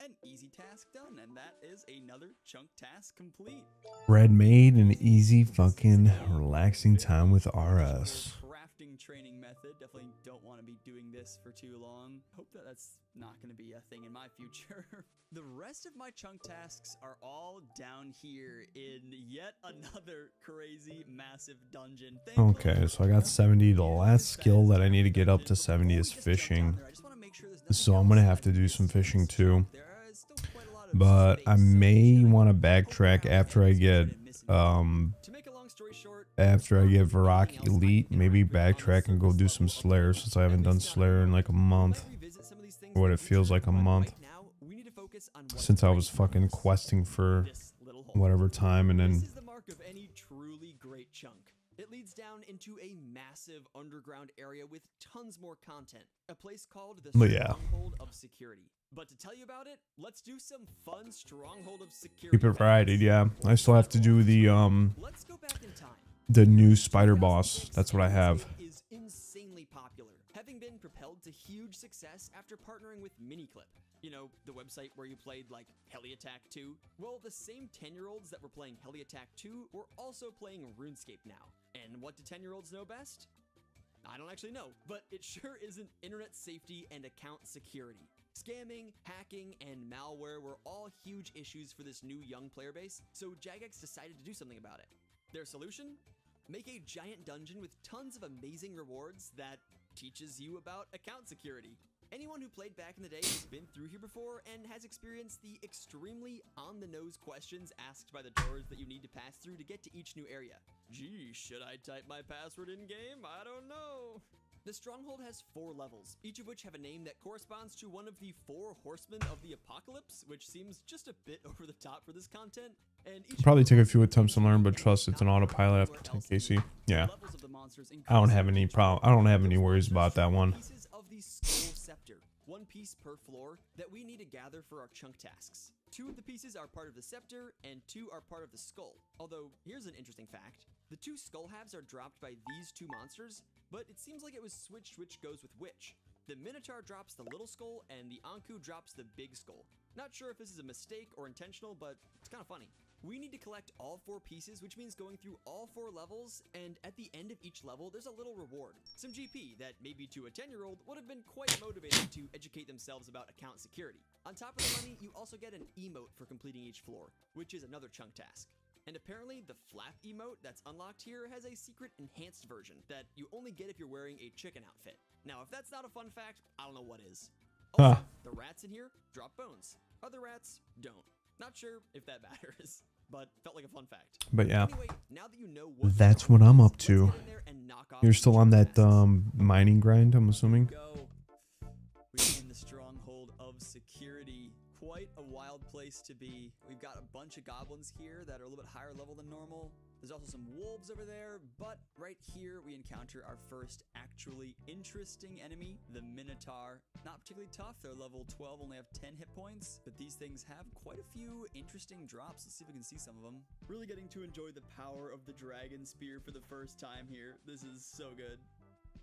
an easy task done. And that is another chunk task complete. Bread made and easy fucking relaxing time with RS. Crafting training method. Definitely don't want to be doing this for too long. Hope that that's not going to be a thing in my future. The rest of my chunk tasks are all down here in yet another crazy massive dungeon. Okay, so I got 70. The last skill that I need to get up to 70 is fishing. So I'm going to have to do some fishing too. But I may want to backtrack after I get Varrock Elite. Maybe backtrack and go do some Slayer since I haven't done Slayer in like a month. Or what it feels like a month. Since I was fucking questing for whatever time, and then This is the mark of any truly great chunk. It leads down into a massive underground area with tons more content. A place called the But yeah. Stronghold of Security. But to tell you about it, let's do some fun Stronghold of Security. keep it varied. Yeah, I still have to do the Let's go back in time. new spider boss. That's what I have. Is insanely popular, having been propelled to huge success after partnering with Miniclip. You know, the website where you played like Heli Attack 2? Well, the same 10-year-olds that were playing Heli Attack 2 were also playing RuneScape now. And what do 10-year-olds know best? I don't actually know, but it sure isn't internet safety and account security. Scamming, hacking, and malware were all huge issues for this new young player base, so Jagex decided to do something about it. Their solution? Make a giant dungeon with tons of amazing rewards that teaches you about account security. Anyone who played back in the day has been through here before and has experienced the extremely on-the-nose questions asked by the doors that you need to pass through to get to each new area. Gee, should I type my password in-game? I don't know. The stronghold has 4 levels, each of which have a name that corresponds to one of the 4 horsemen of the apocalypse, which seems just a bit over the top for this content. And each Probably take a few attempts to learn, but trust it's an autopilot after 10 KC. Yeah. I don't have any problem. I don't have any worries about that one. Pieces of the skull scepter, 1 piece per floor, that we need to gather for our chunk tasks. 2 of the pieces are part of the scepter, and 2 are part of the skull. Although, here's an interesting fact. The 2 skull halves are dropped by these 2 monsters, but it seems like it was switched which goes with which. The Minotaur drops the little skull, and the Anku drops the big skull. Not sure if this is a mistake or intentional, but it's kind of funny. We need to collect all 4 pieces, which means going through all 4 levels, and at the end of each level, there's a little reward. Some GP that maybe to a 10-year-old would have been quite motivated to educate themselves about account security. On top of the money, you also get an emote for completing each floor, which is another chunk task. And apparently, the flap emote that's unlocked here has a secret enhanced version that you only get if you're wearing a chicken outfit. Now, if that's not a fun fact, I don't know what is. Also, the rats in here drop bones. Other rats don't. Not sure if that matters, but felt like a fun fact. But yeah, Anyway, now that you know what that's what I'm up to. let's get in there and knock off You're the still on chunk that tasks. mining grind, I'm assuming. Go. We're in the stronghold of security. Quite a wild place to be. We've got a bunch of goblins here that are a little bit higher level than normal. There's also some wolves over there, but right here we encounter our first actually interesting enemy, the Minotaur. Not particularly tough, they're level 12, only have 10 hit points, but these things have quite a few interesting drops. Let's see if we can see some of them. Really getting to enjoy the power of the dragon spear for the first time here. This is so good.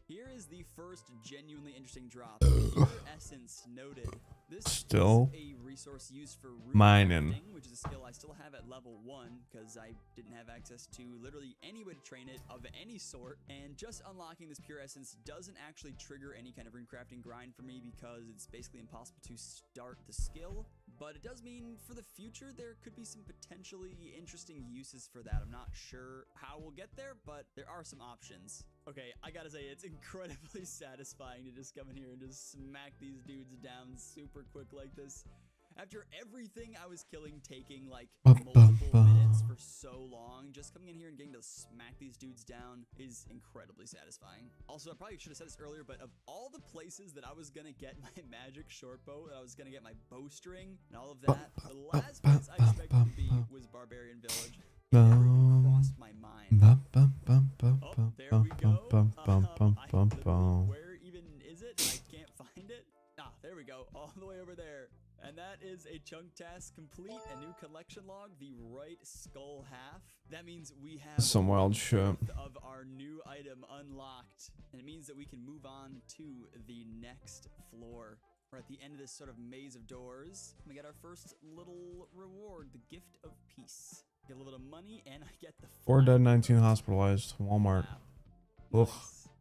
Here is the first genuinely interesting drop. Pure essence noted. This Still is a resource used for rune mining. crafting, which is a skill I still have at level 1 because I didn't have access to literally any way to train it of any sort. And just unlocking this pure essence doesn't actually trigger any kind of rune crafting grind for me because it's basically impossible to start the skill. But it does mean for the future there could be some potentially interesting uses for that. I'm not sure how we'll get there, but there are some options. Okay, I gotta say, it's incredibly satisfying to just come in here and just smack these dudes down super quick like this. After everything I was killing taking like multiple minutes for so long, just coming in here and getting to smack these dudes down is incredibly satisfying. Also, I probably should have said this earlier, but of all the places that I was gonna get my magic short bow, that I was gonna get my bowstring and all of that, the last place I expected to be was Barbarian Village. It never even crossed my mind. Oh, there we go. Where even is it? I can't find it. Ah, there we go. All the way over there. And that is a chunk task complete. A new collection log, the right skull half. That means we have Some wild shit. of our new item unlocked. And it means that we can move on to the next floor. We're at the end of this sort of maze of doors. We get our first little reward, the gift of peace. Get a little bit of money, and I get the 4 dead, 19 hospitalized. Walmart. Ugh.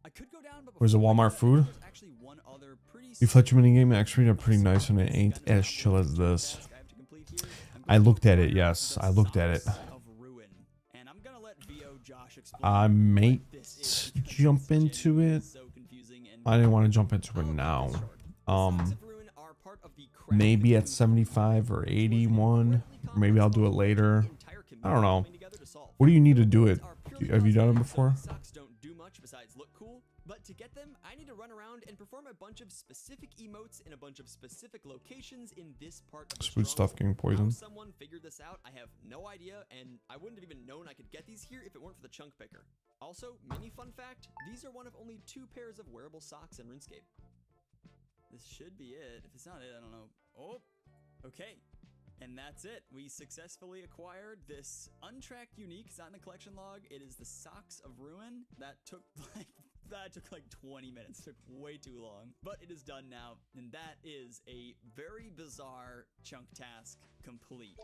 I could go down, but Where's the before I Walmart do that, food? there's actually one other pretty You fletch minigame actually are pretty nice and it ain't as chill as this. task I have to complete here. I'm I going looked at it, to yes. the I looked at it. Socks of Ruin. And I'm gonna let VO Josh explain I what might this is, because jump it's into genuinely it. so confusing and I didn't want to jump into it I'll keep now. this short. The Socks of Ruin are part of the crafting Maybe at community, 75 or 81. Or maybe I'll do it later. entire I don't know. community coming together to solve. What do you need to do it? Are purely Have you done it cosmetic, so before? these socks don't do much besides look cool, but to get them, I need to run around and perform a bunch of specific emotes in a bunch of specific locations in this part of the Smooth stuff stronghold. getting poisoned. How someone figured this out, I have no idea, and I wouldn't have even known I could get these here if it weren't for the chunk picker. Also, mini fun fact, these are one of only 2 pairs of wearable socks in RuneScape. This should be it. If it's not it, I don't know. Oh, okay. And that's it. We successfully acquired this untracked unique. It's not in the collection log. It is the Socks of Ruin. That took like 20 minutes. Took way too long. But it is done now. And that is a very bizarre chunk task complete.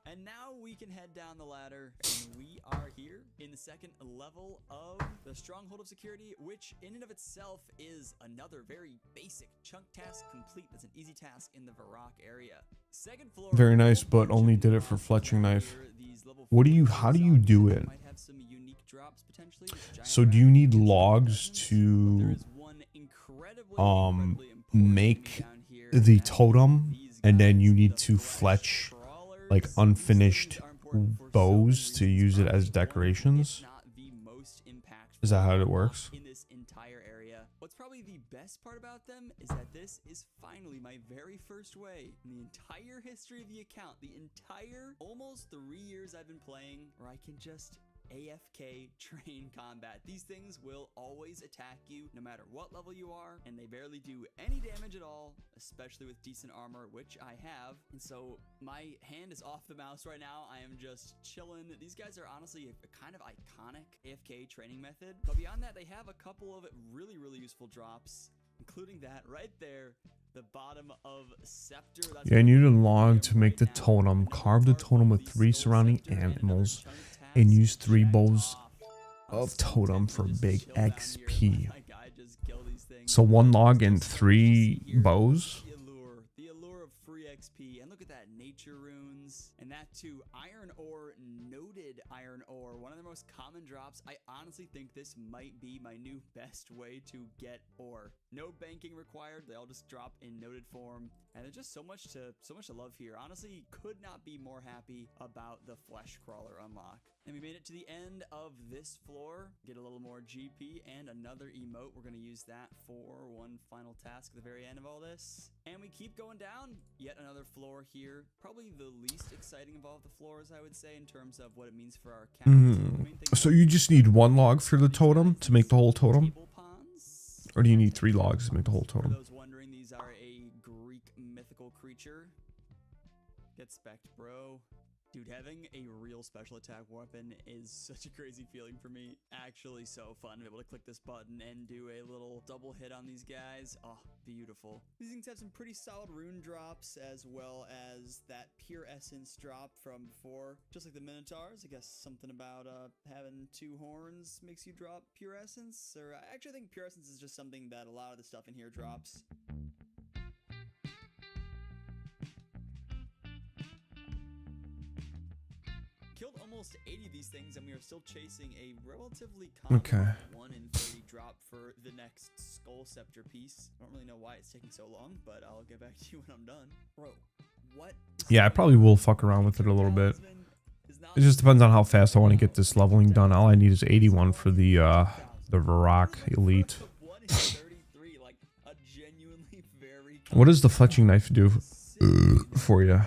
And now we can head down the ladder, and we are here in the second level of the Stronghold of Security, which in and of itself is another very basic chunk task complete. That's an easy task in the Varrock area. Second floor. Very nice, but only did it for fletching knife. How do you do it? Might have some unique drops potentially. So do you need logs There to is one incredibly important make enemy down here, the and totem, these and then guys, you the need to flesh fletch like crawlers. unfinished These things are important for so bows many to reasons, use it probably as one, if decorations? not the most impactful Is that how it unlock works? in this entire area. What's probably the best part about them is that this is finally my very first way in the entire history of the account, the entire almost 3 years I've been playing, where I can just AFK train combat. These things will always attack you no matter what level you are, and they barely do any damage at all, especially with decent armor, which I have. And so my hand is off the mouse right now. I am just chilling. These guys are honestly a kind of iconic AFK training method. But beyond that, they have a couple of really useful drops, including that right there. The bottom of Scepter. That's Yeah, and you need a log to make the totem. Carve the totem with 3 surrounding animals and use 3 bows of totem for big XP. So 1 log and 3 bows. The allure of free XP. And look at that, nature runes. And that too, iron ore, noted iron ore. One of the most common drops. I honestly think this might be my new best way to get ore. No banking required. They all just drop in noted form. And there's just so much to love here. Honestly, could not be more happy about the flesh crawler unlock. And we made it to the end of this floor. Get a little more GP and another emote. We're going to use that for one final task at the very end of all this. And we keep going down. Yet another floor here. Probably the least exciting of all the floors, I would say, in terms of what it means for our account. So you just need 1 log for the totem to make the whole totem? Or do you need 3 logs to make the whole For totem? those wondering, these are a Greek mythical creature. Get specced, bro. Dude, having a real special attack weapon is such a crazy feeling for me. Actually so fun to be able to click this button and do a little double hit on these guys. Oh, beautiful. These things have some pretty solid rune drops, as well as that pure essence drop from before. Just like the Minotaurs, I guess something about having 2 horns makes you drop pure essence. Or I actually think pure essence is just something that a lot of the stuff in here drops. Killed almost 80 of these things, and we are still chasing a relatively common 1 in 30 drop for the next Skull Scepter piece. I don't really know why it's taking so long, but I'll get back to you when I'm done. Bro, what? Yeah, I probably will fuck around with it a little bit. It just depends on how fast I want to get this leveling done. All I need is 81 for the Varrock Elite. What does the fletching knife do for you?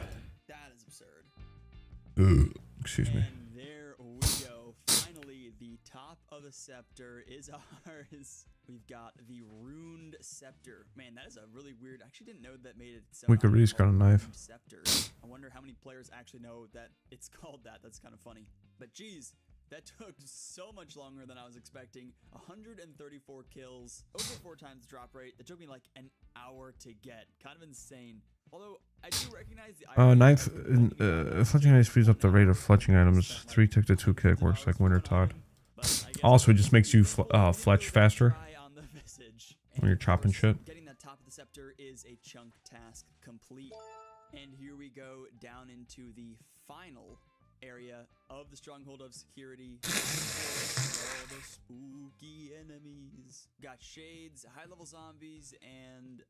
That is absurd. Excuse me. And there we go. Finally, the top of the scepter is ours. We've got the runed scepter. Man, that is a really weird. I actually didn't know that made it. Wicked Reese got a knife. Scepter. I wonder how many players actually know that it's called that. That's kind of funny. But geez, that took so much longer than I was expecting. 134 kills, over 4 times drop rate. It took me like an hour to get. Kind of insane. Although I do recognize the knife, fletching knife speeds up the rate of fletching items. 3 tick to 2 kick works like Winter Todd. Also, it just makes you fletch faster when you're chopping shit. Getting that top of the scepter is a chunk task complete. And here we go down into the final area of the stronghold of security. All the spooky enemies. Got shades, high-level zombies, and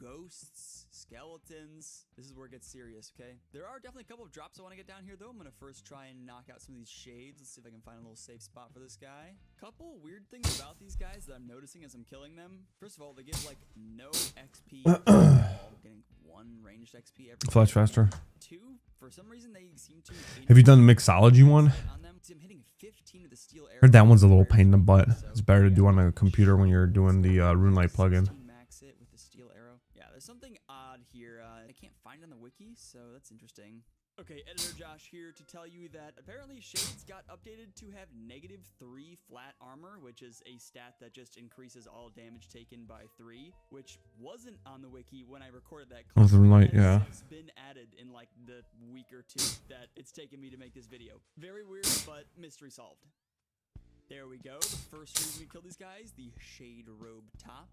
ghosts, skeletons. This is where it gets serious, okay? There are definitely a couple of drops I want to get down here, though. I'm going to first try and knock out some of these shades. Let's see if I can find a little safe spot for this guy. Couple weird things about these guys that I'm noticing as I'm killing them. First of all, they give, like, no XP at all. Getting 1 ranged XP every Fletch faster. 2, for some reason, they seem to... Have you done the mixology one? I'm hitting 15 of the steel arrows. Heard that one's a little pain in the butt. It's better to do on a computer when you're doing the RuneLight plugin. Max it with the steel arrow. Yeah, there's something odd here. I can't find it on the wiki, so that's interesting. Okay, Editor Josh here to tell you that apparently Shades got updated to have -3 flat armor, which is a stat that just increases all damage taken by 3, which wasn't on the wiki when I recorded that. Oh, the RuneLight, yeah. It's been added in like the week or 2 that it's taken me to make this video. Very weird, but mystery solved. There we go. The first reason we kill these guys, the Shade Robe Top.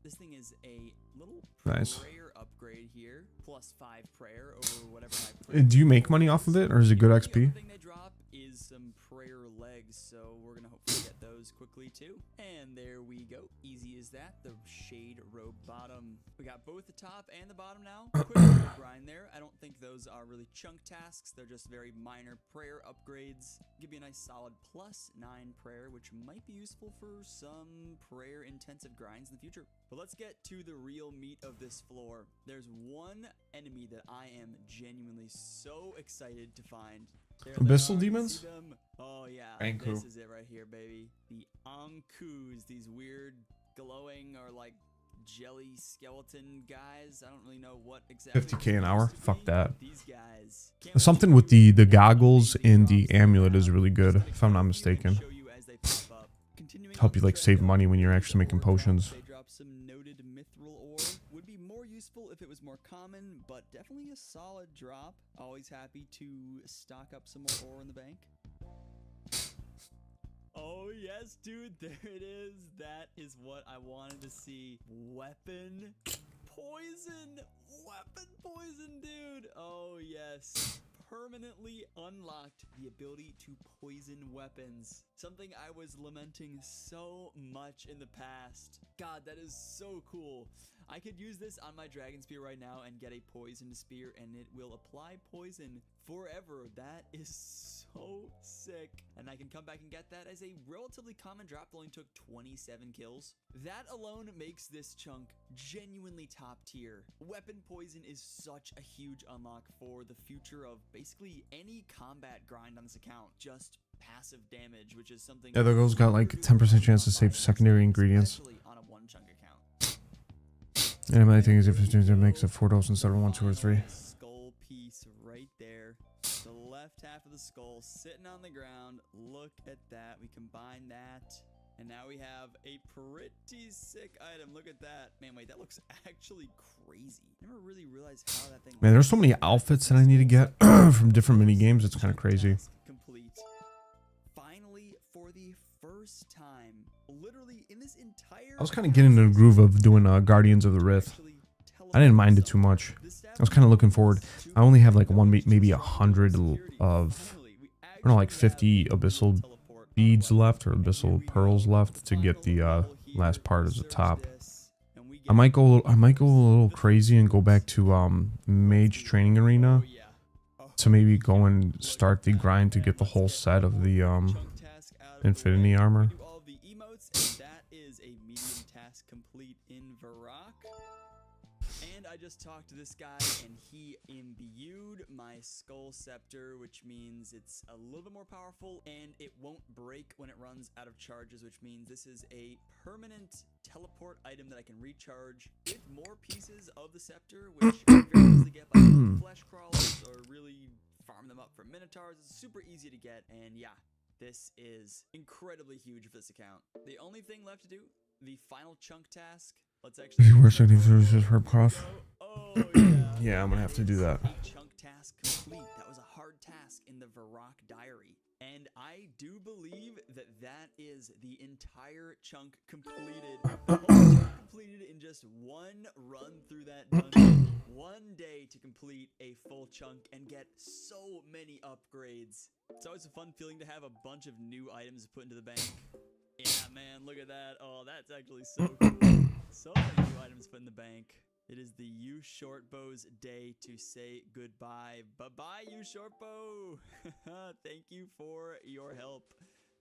This thing is a little prayer upgrade here, +5 prayer over whatever my prayer. Do you make money off of it, or is it good XP? The thing they drop is some prayer legs. eggs, so we're gonna hopefully get those quickly too. And there we go. Easy as that. The shade robe bottom. We got both the top and the bottom now. Quick little grind there. I don't think those are really chunk tasks. They're just very minor prayer upgrades. Give you a nice solid +9 prayer, which might be useful for some prayer intensive grinds in the future. But let's get to the real meat of this floor. There's one enemy that I am genuinely so excited to find. There they Abyssal are. demons? See them? Oh yeah, Anku. this is it right here, baby. The Ankus, these weird glowing or like jelly skeleton guys. I don't really know what exactly 50K an hour? Fuck that. These guys. Can't Something with the goggles and the amulet is really good, if I'm not mistaken. show you as they pop up. Continuing Help you on like the save trend money of when you're ore actually making drop, potions. They drop some noted mithril ore. Would be more useful if it was more common, but definitely a solid drop. Always happy to stock up some more ore in the bank. Oh yes, dude, there it is. That is what I wanted to see. Weapon poison. Weapon poison, dude. Oh yes. Permanently unlocked the ability to poison weapons. Something I was lamenting so much in the past. God, that is so cool. I could use this on my dragon spear right now and get a poisoned spear, and it will apply poison forever. That is so sick. And I can come back and get that as a relatively common drop that only took 27 kills. That alone makes this chunk genuinely top tier. Weapon poison is such a huge unlock for the future of basically any combat grind on this account. Just passive damage, which is something... Yeah, the girl's got like 10% chance to save secondary ingredients. Especially on a one chunk account. And my thing is if it makes it 4 doses instead of 1, 2, or 3. Skull piece right there. The left half of the skull sitting on the ground. Look at that. We combine that. And now we have a pretty sick item. Look at that. Man, wait, that looks actually crazy. Never really realized how that thing... Man, there's so many outfits that I need to get from different mini games. It's kind of crazy. Complete. Finally, for the first time, literally in this entire... I was kind of getting in the groove of doing Guardians of the Rift. I didn't mind it too much. I was kind of looking forward. I only have like maybe 100 of, I don't know, like 50 abyssal beads left or abyssal pearls left to get the last part as the top. I might go a little crazy and go back to Mage Training Arena to maybe go and start the grind to get the whole set of the Infinity Armor. That is a medium task complete in Varrock. And I just talked to this guy and he imbued my Skull Scepter, which means it's a little bit more powerful and it won't break when it runs out of charges, which means this is a permanent teleport item that I can recharge with more pieces of the scepter, which I very easily get by flesh crawlers or really farm them up for minotaurs. It's super easy to get, and yeah, this is incredibly huge for this account. The only thing left to do, the final chunk task. Let's actually... Is he worse than his herb cross? Oh, yeah. Yeah, I'm gonna have to do that. Chunk task complete. That was a hard task in the Varrock diary. And I do believe that that is the entire chunk completed. Completed in just one run through that dungeon. One day to complete a full chunk and get so many upgrades. It's always a fun feeling to have a bunch of new items put into the bank. Yeah, man, look at that. Oh, that's actually so cool. So many new items put in the bank. It is the U Shortbow's day to say goodbye. Bye-bye, U Shortbow. Thank you for your help,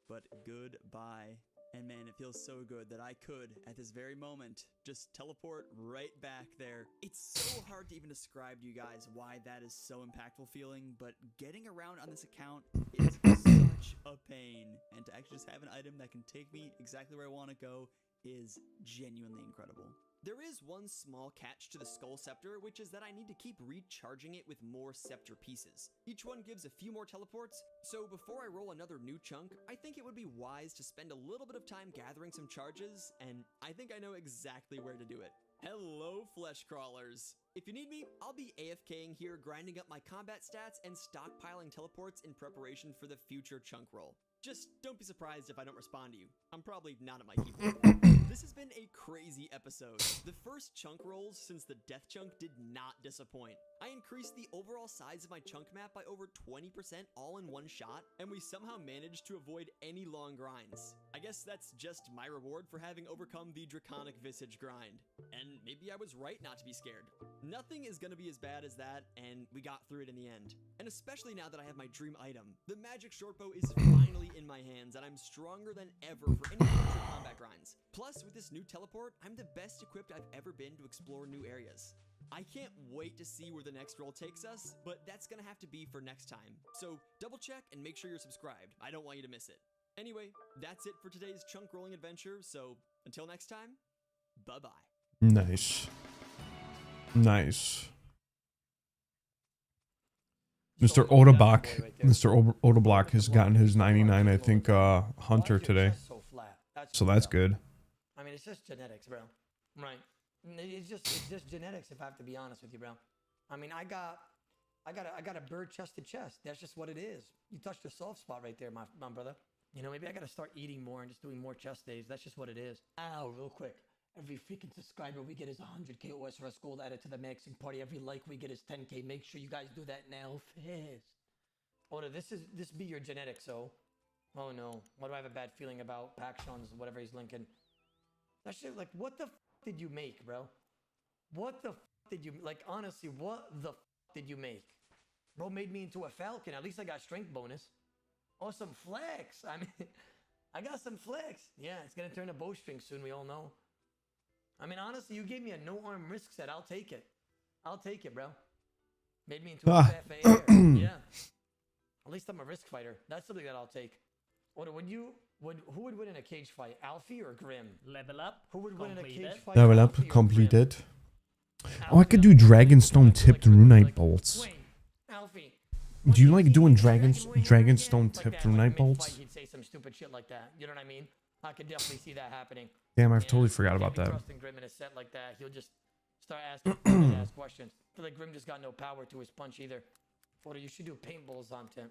but goodbye. And man, it feels so good that I could, at this very moment, just teleport right back there. It's so hard to even describe to you guys why that is so impactful feeling, but getting around on this account is such a pain. And to actually just have an item that can take me exactly where I want to go is genuinely incredible. There is one small catch to the Skull Scepter, which is that I need to keep recharging it with more scepter pieces. Each one gives a few more teleports, so before I roll another new chunk, I think it would be wise to spend a little bit of time gathering some charges, and I think I know exactly where to do it. Hello, flesh crawlers. If you need me, I'll be AFKing here, grinding up my combat stats and stockpiling teleports in preparation for the future chunk roll. Just don't be surprised if I don't respond to you. I'm probably not at my keyboard. This has been a crazy episode. The first chunk rolls since the death chunk did not disappoint. I increased the overall size of my chunk map by over 20% all in one shot, and we somehow managed to avoid any long grinds. I guess that's just my reward for having overcome the draconic visage grind. And maybe I was right not to be scared. Nothing is gonna be as bad as that, and we got through it in the end. And especially now that I have my dream item. The magic shortbow is finally in my hands, and I'm stronger than ever for any future combat grinds. Plus, with this new teleport, I'm the best equipped I've ever been to explore new areas. I can't wait to see where the next roll takes us, but that's gonna have to be for next time. So double check and make sure you're subscribed. I don't want you to miss it. Anyway, that's it for today's chunk rolling adventure, so until next time, bye-bye. Nice. Nice. Mr. Odebach. Mr. Odebach has gotten his 99, I think, Hunter today. So that's good. I mean, it's just genetics, bro. Right. It's just genetics, if I have to be honest with you, bro. I mean, I got a bird-chested chest. That's just what it is. You touched a soft spot right there, my brother. You know, maybe I gotta start eating more and just doing more chest days. That's just what it is. Ow, real quick. Every freaking subscriber we get is 100k OSRS gold added to the maxing party. Every like we get is 10k. Make sure you guys do that now, fast. Oh, no, this be your genetics, so. Oh no, why do I have a bad feeling about Pakshon's whatever he's linking? That shit, like, what the f did you make, bro? What the f did you, like, honestly, what the f did you make? Bro made me into a falcon. At least I got strength bonus. Oh, some flex. I mean, I got some flex. Yeah, it's gonna turn to bowstring soon, we all know. I mean, honestly, you gave me a no-arm risk set. I'll take it. I'll take it, bro. Made me into a FA. Yeah. At least I'm a risk fighter. That's something that I'll take. Who would win in a cage fight, Alfie or Grim? Level up. Who would win in a cage fight? Level up, Alfie or completed. Grim? Oh, I could do Dragonstone tipped runite bolts. Wait, Alfie. Do you like doing Dragonstone Like tipped that, like runite mid-fight, bolts? He'd say some stupid shit like that. You know what I mean? I could definitely see that happening. Damn, I've Yeah, totally forgot I about can't be that. trusting Grim in a set like that. He'll just start asking ask questions. I feel like Grim just got no power to his punch either. Photo, you should do paintballs on Tim.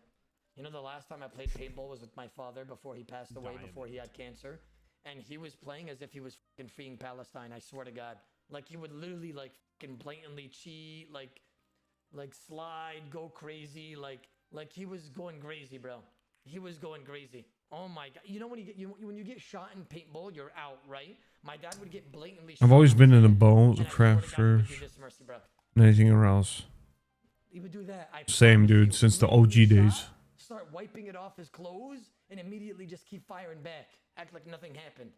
You know, the last time I played paintball was with my father before he passed away, before he had cancer. And he was playing as if he was fucking freeing Palestine, I swear to God. Like, he would literally, like, fucking blatantly cheat, like slide, go crazy, like he was going crazy, bro. He was going crazy. Oh my God. You know when you get shot in paintball, you're out, right? My dad would get blatantly shot. I've always been in a bow and I swear to God, he crafter would do this, Mercy, bro. than anything else. He would do that. I Same, promise dude, you. since the Literally OG days. shot, start wiping it off his clothes and immediately just keep firing back. Act like nothing happened.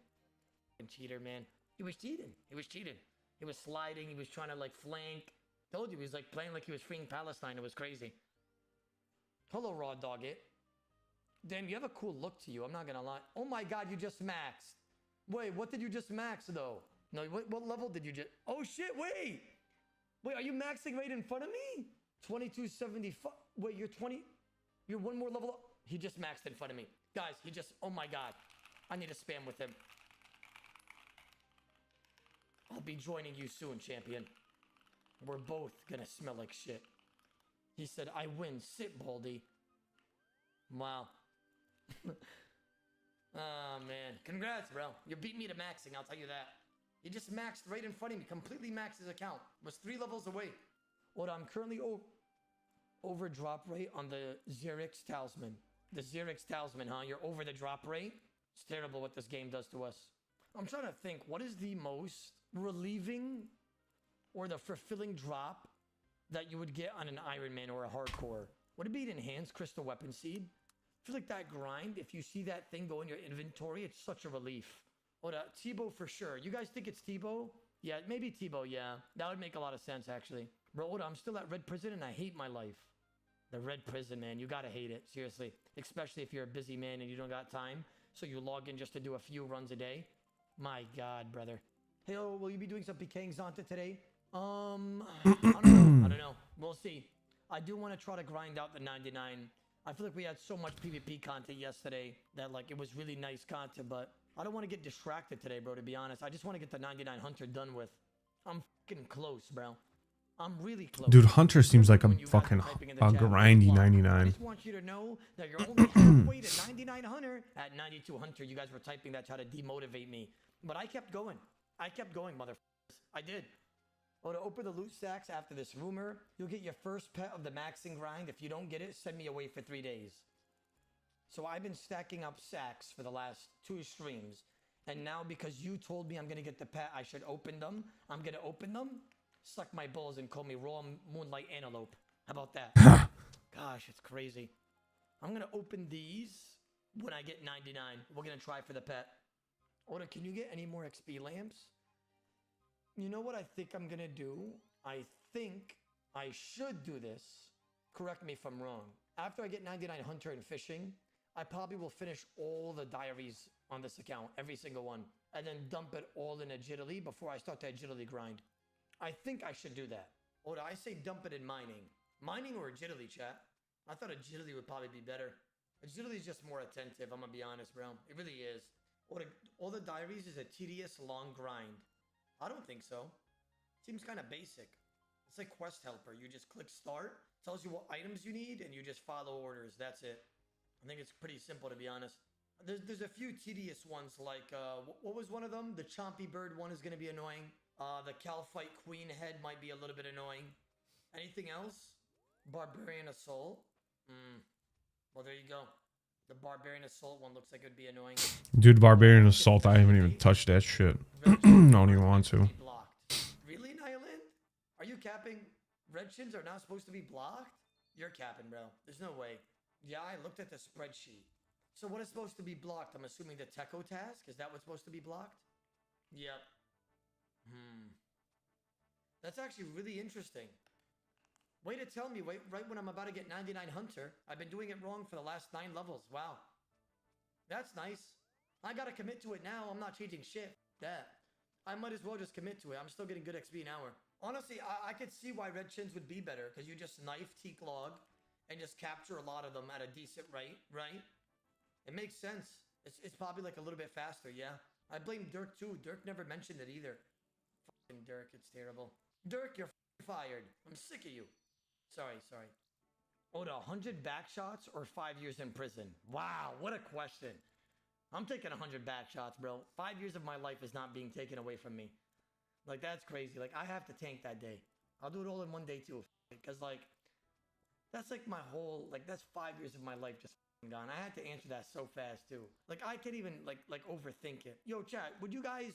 Fucking cheater, man. He was cheating. He was cheating. He was sliding. He was trying to like flank. Told you, he was like playing like he was freeing Palestine. It was crazy. Hello, Raw Dog It. Damn, you have a cool look to you. I'm not gonna lie. Oh my God, you just maxed. Wait, what did you just max though? No, what level did you just? Oh shit, wait. Wait, are you maxing right in front of me? 2275. Wait, you're 20. You're one more level up. He just maxed in front of me. Guys, he just, oh my God. I need to spam with him. I'll be joining you soon, champion. We're both gonna smell like shit. He said, I win. Sit, Baldy. Wow. Oh, man. Congrats, bro. You beat me to maxing, I'll tell you that. He just maxed right in front of me. Completely maxed his account. Was 3 levels away. What I'm currently over drop rate on the Xerix Talisman. The Xerix Talisman, huh? You're over the drop rate? It's terrible what this game does to us. I'm trying to think. What is the most relieving or the fulfilling drop that you would get on an Iron Man or a hardcore? Would it be an enhanced crystal weapon seed? I feel like that grind, if you see that thing go in your inventory, it's such a relief. What Tebow for sure. You guys think it's Tebow? Yeah, maybe Tebow, yeah. That would make a lot of sense, actually. Bro, Oda, I'm still at Red Prison and I hate my life. The Red Prison, man. You gotta hate it, seriously. Especially if you're a busy man and you don't got time. So you log in just to do a few runs a day. My God, brother. Hey, oh, will you be doing some PKing Zonta today? I don't know. I don't know. We'll see. I do want to try to grind out the 99. I feel like we had so much PvP content yesterday that like it was really nice content, but I don't want to get distracted today, bro, to be honest. I just want to get the 99 Hunter done with. I'm fucking close, bro. I'm really close. Dude, Hunter seems like a When you guys are fucking typing in the chat, grindy I 99. just want you to know that you're only halfway to 99 Hunter. At 92 Hunter, you guys were typing that, try to demotivate me. But I kept going. I kept going, motherfuckers. I did. Oh, to open the loot stacks after this rumor, you'll get your first pet of the maxing grind. If you don't get it, send me away for 3 days. So I've been stacking up sacks for the last 2 streams. And now because you told me I'm going to get the pet, I should open them. I'm going to open them, suck my balls, and call me raw moonlight antelope. How about that? Gosh, it's crazy. I'm going to open these when I get 99. We're going to try for the pet. Oda, can you get any more XP lamps? You know what I think I'm going to do? I think I should do this. Correct me if I'm wrong. After I get 99 hunter and fishing, I probably will finish all the diaries on this account, every single one, and then dump it all in agility before I start the agility grind. I think I should do that. Or do I say dump it in mining? Mining or agility, chat? I thought agility would probably be better. Agility is just more attentive, I'm gonna be honest, bro. It really is. All the diaries is a tedious, long grind. I don't think so. Seems kind of basic. It's like Quest Helper. You just click start, tells you what items you need, and you just follow orders. That's it. I think it's pretty simple, to be honest. There's a few tedious ones, like, what was one of them? The Chompy Bird one is going to be annoying. The Calphite Queen head might be a little bit annoying. Anything else? Barbarian Assault? Well, there you go. The Barbarian Assault one looks like it would be annoying. Dude, Barbarian Assault, I haven't even touched that shit. I don't even want to. Really, Nyland? Are you capping? Red shins are not supposed to be blocked? You're capping, bro. There's no way. Yeah, I looked at the spreadsheet. So what is supposed to be blocked? I'm assuming the Techo task? Is that what's supposed to be blocked? Yep. That's actually really interesting. Way to tell me, right when I'm about to get 99 Hunter. I've been doing it wrong for the last 9 levels. Wow. That's nice. I gotta commit to it now. I'm not changing shit. That. I might as well just commit to it. I'm still getting good XP an hour. Honestly, I could see why Red Shins would be better, because you just knife Teak Log and just capture a lot of them at a decent rate, right? It makes sense. It's probably like a little bit faster, yeah. I blame Dirk too. Dirk never mentioned it either. Fucking Dirk, it's terrible. Dirk, you're fired. I'm sick of you. Sorry. Oh, the 100 back shots or 5 years in prison? Wow, what a question. I'm taking 100 back shots, bro. 5 years of my life is not being taken away from me. Like, that's crazy. Like, I have to tank that day. I'll do it all in one day too. Because, like, that's like my whole, like, that's 5 years of my life just gone. I had to answer that so fast too. Like, I can't even, like overthink it. Yo, chat, would you guys,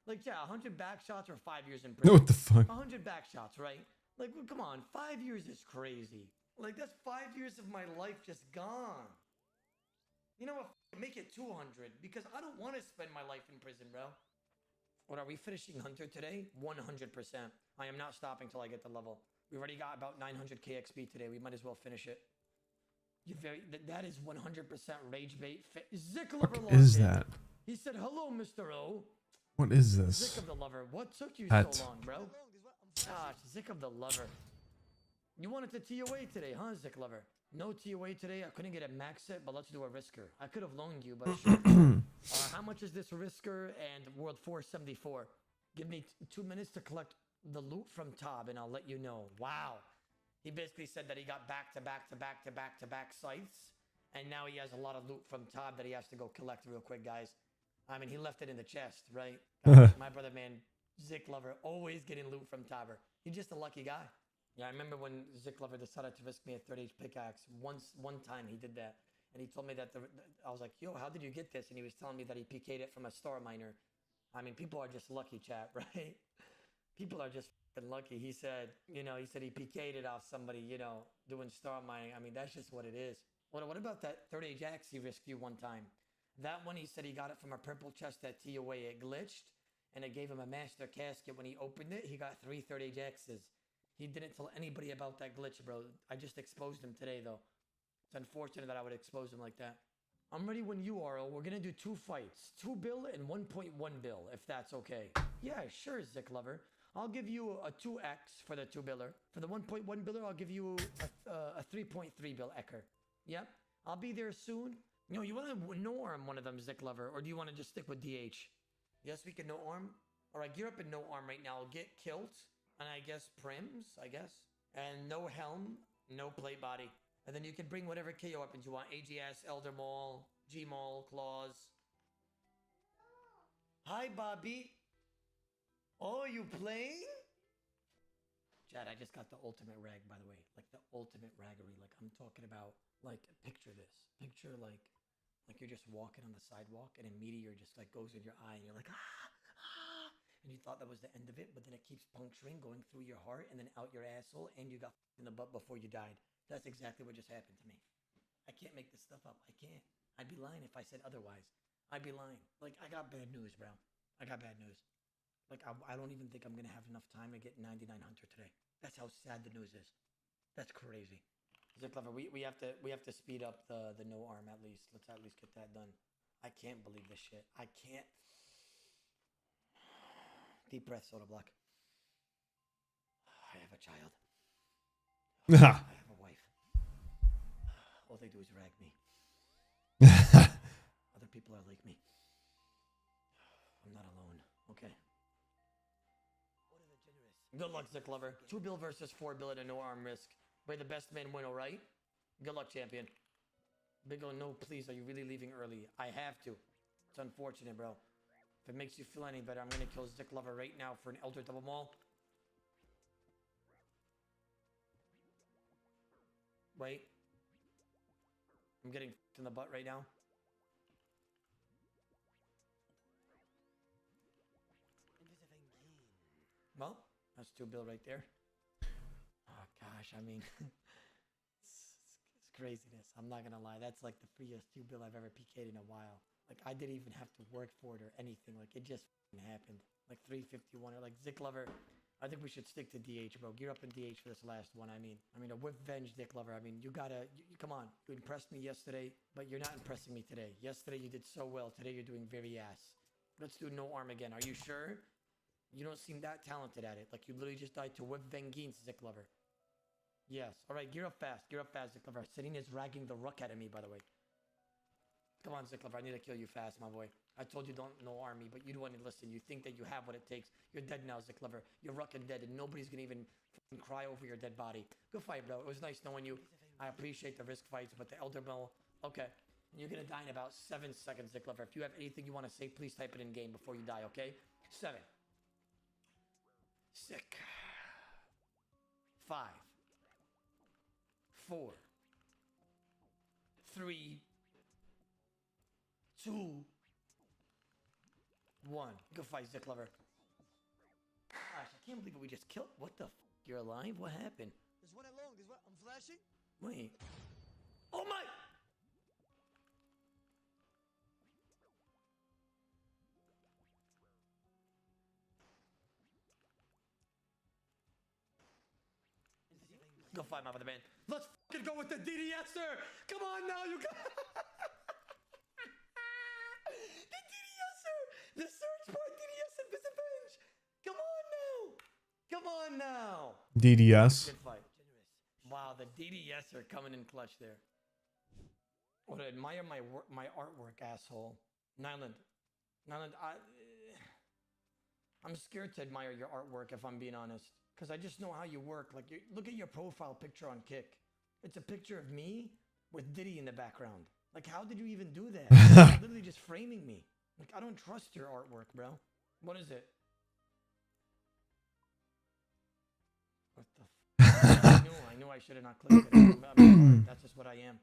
like, chat, 100 back shots or 5 years in prison? What the fuck? 100 back shots, right? Like, well, come on, 5 years is crazy. Like, that's 5 years of my life just gone. You know what? Make it 200, because I don't want to spend my life in prison, bro. What, are we finishing Hunter today? 100%. I am not stopping till I get the level. We already got about 900k XP today. We might as well finish it. That is 100% rage bait. Zick Lover What is that? He said, hello, Mr. O. What is this? Zick of the Lover. What took you Pet. so long, bro? Gosh, Zick of the Lover. You wanted to TOA today, huh, Zick Lover? No TOA today. I couldn't get a max set, but let's do a Risker. I could have loaned you, but sure. How much is this Risker and World 474? Give me 2 minutes to collect the loot from Tob, and I'll let you know. Wow. He basically said that he got back-to-back sites, and now he has a lot of loot from Tob that he has to go collect real quick, guys. I mean, he left it in the chest, right? My brother, man, Zick Lover, always getting loot from Tobber. He's just a lucky guy. Yeah, I remember when Zick Lover decided to risk me a 30H pickaxe. One time he did that, and he told me that I was like, yo, how did you get this? And he was telling me that he PK'd it from a star miner. I mean, people are just lucky, chat, right? People are just fucking lucky. He said he PK'd it off somebody, doing star mining. I mean, that's just what it is. What about that 30H axe he risked you one time? That one, he said he got it from a purple chest at TOA. It glitched, and it gave him a master casket. When he opened it, he got 3 30H axes. He didn't tell anybody about that glitch, bro. I just exposed him today, though. It's unfortunate that I would expose him like that. I'm ready when you are. We're going to do 2 fights. 2 bill and 1.1 bill, if that's okay. Yeah, sure, Zick Lover. I'll give you a 2x for the 2 biller. For the 1.1 biller, I'll give you a 3.3 bill ecker. Yep. I'll be there soon. You want to no-arm one of them, Zick Lover, or do you want to just stick with DH? Yes, we can no-arm. All right, gear up in no-arm right now. Get kilt, and I guess prims, and no helm, no plate body. And then you can bring whatever KO weapons you want. AGS, Elder Maul, G Maul, Claws. Hi, Bobby. Oh, you playing? Chad, I just got the ultimate rag, by the way. Like the ultimate raggery. Like I'm talking about, like, picture this. Picture like you're just walking on the sidewalk and a meteor just like goes in your eye and you're like, ah, ah. And you thought that was the end of it, but then it keeps puncturing, going through your heart and then out your asshole, and you got in the butt before you died. That's exactly what just happened to me. I can't make this stuff up. I can't. I'd be lying if I said otherwise. I'd be lying. Like, I got bad news, bro. I got bad news. Like, I don't even think I'm going to have enough time to get 99 Hunter today. That's how sad the news is. That's crazy. Is it clever? We have to speed up the no arm at least. Let's at least get that done. I can't believe this shit. I can't. Deep breath, Soda Block. I have a child. I have a wife. All they do is rag me. Other people are like me. I'm not alone. Okay. Good luck, Zick Lover. 2 bill versus 4 bill at a no arm risk. May the best man win, alright? Good luck, champion. Big O, no, please. Are you really leaving early? I have to. It's unfortunate, bro. If it makes you feel any better, I'm gonna kill Zick Lover right now for an Elder Double Maul. Wait. I'm getting in the butt right now. Well, that's 2 bill right there. Oh gosh, I mean, it's craziness. I'm not gonna lie. That's like the freest 2 bill I've ever PK'd in a while. Like, I didn't even have to work for it or anything. Like, it just happened. Like 351 or like Zick Lover. I think we should stick to DH, bro. Gear up in DH for this last one. I mean, a whip venge, Dick Lover. I mean, you gotta, come on. You impressed me yesterday, but you're not impressing me today. Yesterday you did so well. Today you're doing very ass. Let's do no arm again. Are you sure? You don't seem that talented at it. Like, you literally just died to whip vengeance, Zick Lover. Yes. All right, gear up fast. Gear up fast, Zick Lover. Sitting is ragging the ruck out of me, by the way. Come on, Zick Lover. I need to kill you fast, my boy. I told you don't no arm me, but you don't want to listen. You think that you have what it takes. You're dead now, Zick Lover. You're rucking dead, and nobody's going to even cry over your dead body. Good fight, bro. It was nice knowing you. I appreciate the risk fights, but the Elder Bell, okay. You're going to die in about 7 seconds, Zick Lover. If you have anything you want to say, please type it in game before you die, okay? 7. Sick. 5. 4. 3. 2. 1. Good fight, Zick Lover. Gosh, I can't believe we just killed. What the f? You're alive? What happened? There's one along. There's one. I'm flashing. Wait. Oh my! Go fight my other man. Let's fucking go with the DDSer! Come on now, you guys! The DDSer! The search part DDSer Visavenge! Come on now! Come on now! DDS. Good fight. Wow, the DDSer coming in clutch there. I want to admire my artwork, asshole. Nyland, I'm scared to admire your artwork if I'm being honest. Because I just know how you work. Like, look at your profile picture on Kick. It's a picture of me with Diddy in the background. Like, how did you even do that? You're literally just framing me. Like, I don't trust your artwork, bro. What is it? What the f? I knew I should have not clicked it. That's just what I am.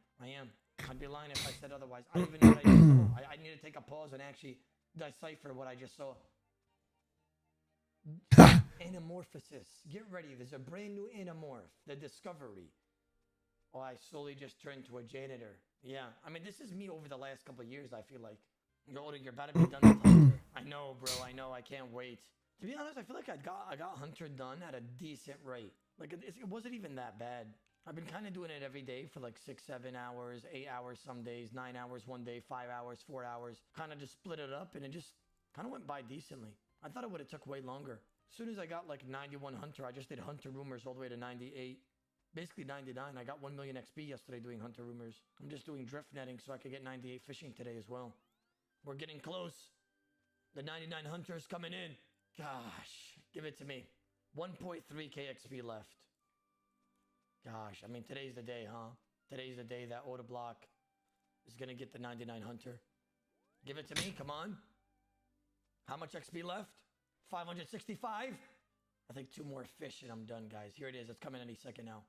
I'd be lying if I said otherwise. I don't even know what I just saw. I need to take a pause and actually decipher what I just saw. Anamorphosis. Get ready. There's a brand new Anamorph. The Discovery. Oh, I slowly just turned to a janitor. Yeah. I mean, this is me over the last couple of years, I feel like. You're about to be done with Hunter. I know, bro. I know. I can't wait. To be honest, I feel like I got Hunter done at a decent rate. Like, it wasn't even that bad. I've been kind of doing it every day for like 6, 7 hours, 8 hours some days, 9 hours one day, 5 hours, 4 hours. Kind of just split it up, and it just kind of went by decently. I thought it would have took way longer. As soon as I got like 91 Hunter, I just did Hunter Rumors all the way to 98. Basically 99. I got 1 million XP yesterday doing Hunter Rumors. I'm just doing drift netting so I could get 98 fishing today as well. We're getting close. The 99 Hunter's coming in. Gosh, give it to me. 1.3k XP left. Gosh, I mean, today's the day, huh? Today's the day that Oda Block is going to get the 99 Hunter. Give it to me, come on. How much XP left? 565? I think 2 more fish and I'm done, guys. Here it is. It's coming any second now.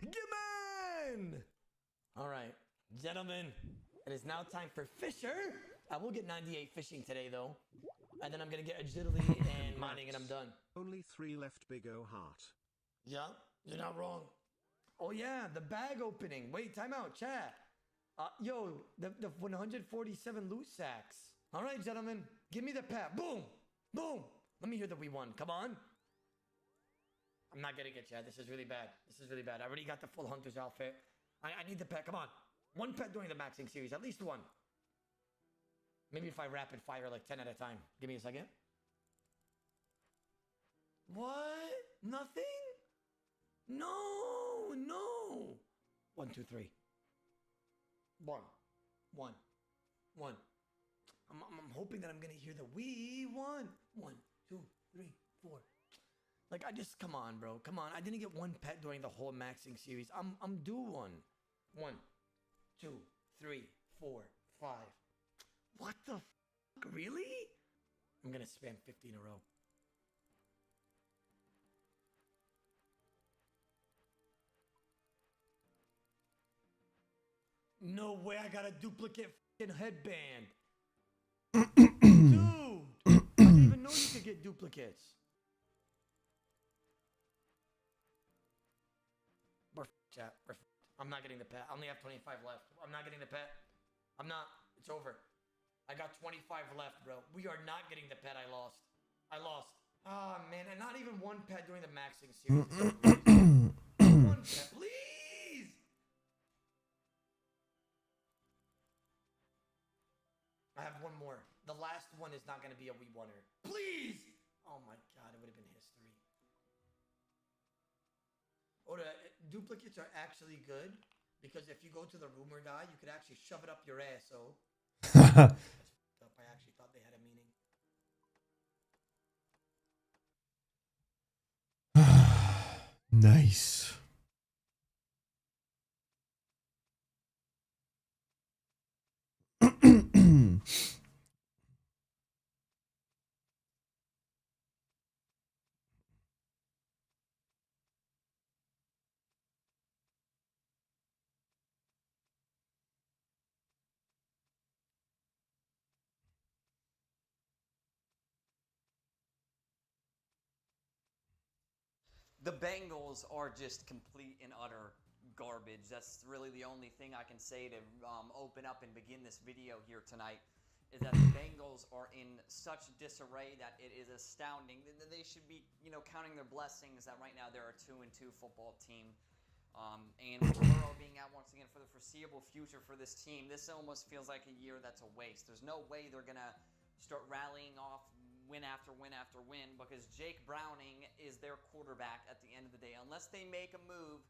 Come on! All right, gentlemen, it is now time for Fisher. I will get 98 fishing today, though. And then I'm going to get agility and mining, and I'm done. Only 3 left, big O heart. Yeah, you're not wrong. Oh, yeah, the bag opening. Wait, time out, chat. Yo, the 147 loot sacks. All right, gentlemen, give me the pet. Boom, boom. Let me hear that we won. Come on. I'm not getting it, chat. This is really bad. This is really bad. I already got the full hunter's outfit. I need the pet. Come on. 1 pet during the maxing series. At least 1. Maybe if I rapid fire like 10 at a time. Give me a second. What? Nothing? No, no. 1, 2, 3. 1, 1, 1. I'm hoping that I'm gonna hear the we won. 1, 2, 3, 4. Like, I just, come on, bro. Come on. I didn't get 1 pet during the whole maxing series. I'm due 1. 1, 2, 3, 4, 5. What the fuck? Really? I'm gonna spam 50 in a row. No way, I got a duplicate fucking headband. Dude! I didn't even know you could get duplicates. We're chat. I'm not getting the pet. I only have 25 left. I'm not getting the pet. I'm not. It's over. I got 25 left, bro. We are not getting the pet I lost. I lost. Oh, man. And not even 1 pet during the maxing series. 1 pet, please! I have 1 more. The last one is not going to be a we winner. Please! Oh, my God. It would have been history. Oh, the duplicates are actually good because if you go to the rumor guy, you could actually shove it up your ass, so... That's up. I actually thought they had a meaning. Nice. The Bengals are just complete and utter garbage. That's really the only thing I can say to open up and begin this video here tonight, is that the Bengals are in such disarray that it is astounding. They should be, counting their blessings that right now they're a 2-2 football team. And with Burrow being out once again for the foreseeable future for this team, this almost feels like a year that's a waste. There's no way they're going to start rallying off win after win after win, because Jake Browning is their quarterback at the end of the day. Unless they make a move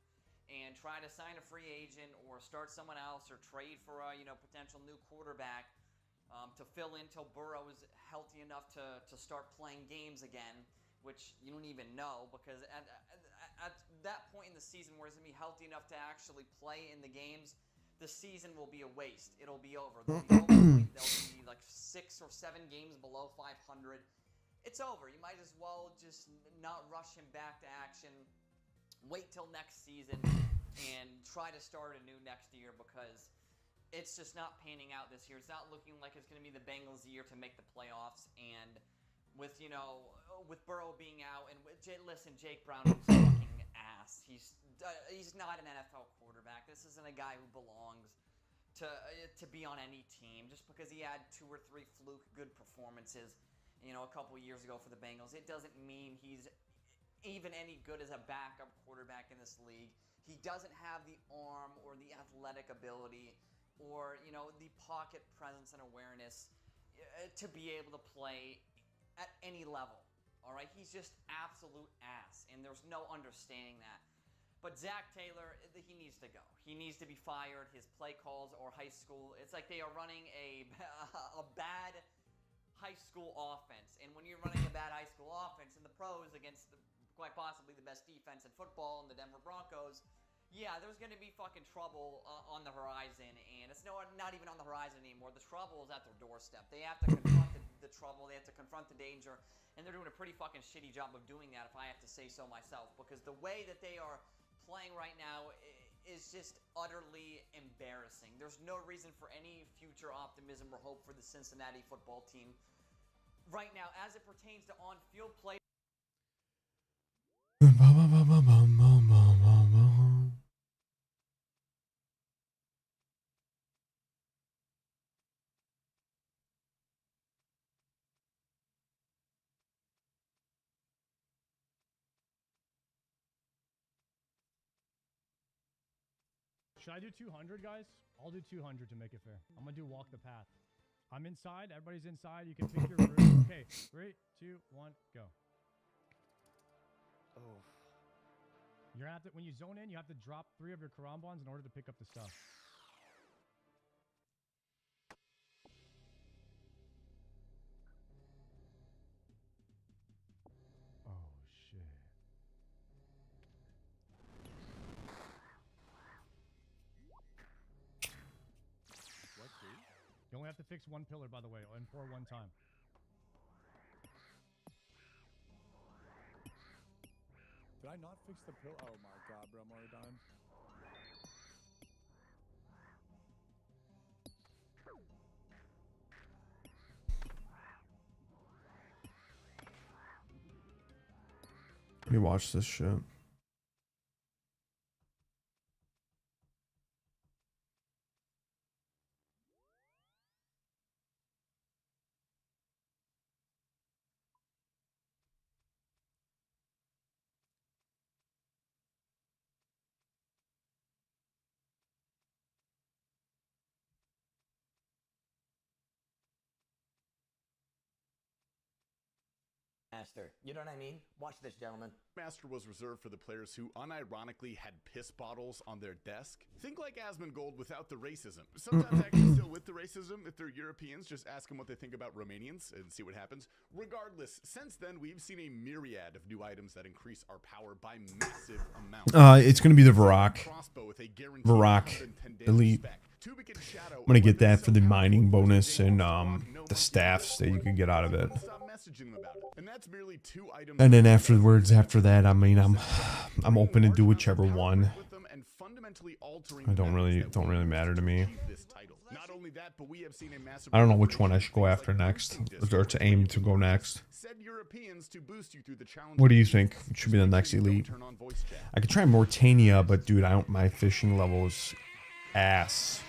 and try to sign a free agent or start someone else or trade for a potential new quarterback to fill in till Burrow is healthy enough to start playing games again, which you don't even know, because at that point in the season where he's going to be healthy enough to actually play in the games, the season will be a waste. It'll be over. They'll be like 6 or 7 games below 500. It's over. You might as well just not rush him back to action. Wait till next season and try to start anew next year, because it's just not panning out this year. It's not looking like it's going to be the Bengals' year to make the playoffs. And with with Burrow being out, and listen, Jake Brown is a fucking ass. He's not an NFL quarterback. This isn't a guy who belongs to be on any team. Just because he had 2 or 3 fluke good performances, a couple years ago for the Bengals, it doesn't mean he's even any good as a backup quarterback in this league. He doesn't have the arm or the athletic ability or the pocket presence and awareness to be able to play at any level. All right, he's just absolute ass, and there's no understanding that. But Zach Taylor, he needs to go. He needs to be fired. His play calls are high school. It's like they are running a bad high school offense. And when you're running a bad high school offense in the pros against quite possibly the best defense in football in the Denver Broncos, yeah, there's gonna be fucking trouble on the horizon, and it's not even on the horizon anymore. The trouble is at their doorstep. They have to confront the trouble. They have to confront the danger, and they're doing a pretty fucking shitty job of doing that, if I have to say so myself. Because the way that they are playing right now is just utterly embarrassing. There's no reason for any future optimism or hope for the Cincinnati football team right now, as it pertains to on-field play. Should I do 200, guys? I'll do 200 to make it fair. I'm gonna do walk the path. I'm inside. Everybody's inside. You can pick your room. Okay, 3, 2, 1, go. Oh. You're gonna have to, when you zone in, you have to drop 3 of your karambans in order to pick up the stuff. Oh shit. You only have to fix 1 pillar, by the way, and pour 1 time. Did I not fix the pillar? Oh my god, bro, I'm already dying. Let me watch this shit. Master. You know what I mean? Watch this, gentlemen. Master was reserved for the players who unironically had piss bottles on their desk. Think like Asmongold without the racism. Sometimes actually still with the racism. If they're Europeans, just ask them what they think about Romanians and see what happens. Regardless, since then we've seen a myriad of new items that increase our power by massive amounts. It's gonna be the Varrock. Elite. I'm gonna get that for the mining bonus and the staffs that you can get out of it. And then afterwards, after that, I mean, I'm open to do whichever one. It don't really matter to me. I don't know which one I should go after next, or to aim to go next. What do you think should be the next elite? I could try Mortania, but dude, my fishing level is ass.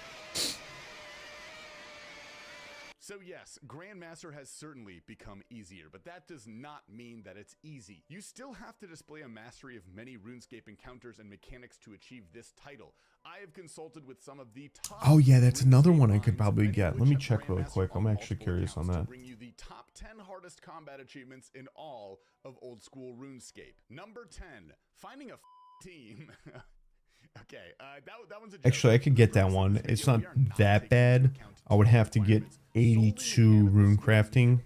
So yes, Grandmaster has certainly become easier, but that does not mean that it's easy. You still have to display a mastery of many RuneScape encounters and mechanics to achieve this title. I have consulted with some of the top. Oh yeah, that's another one I could probably get. Let me check really quick. I'm actually curious on that. Bring you the top 10 hardest combat achievements in all of old school RuneScape. Number 10, finding a team. Okay, that one's a joke. Actually, I could get that one. It's not that bad. I would have to get 82 rune crafting,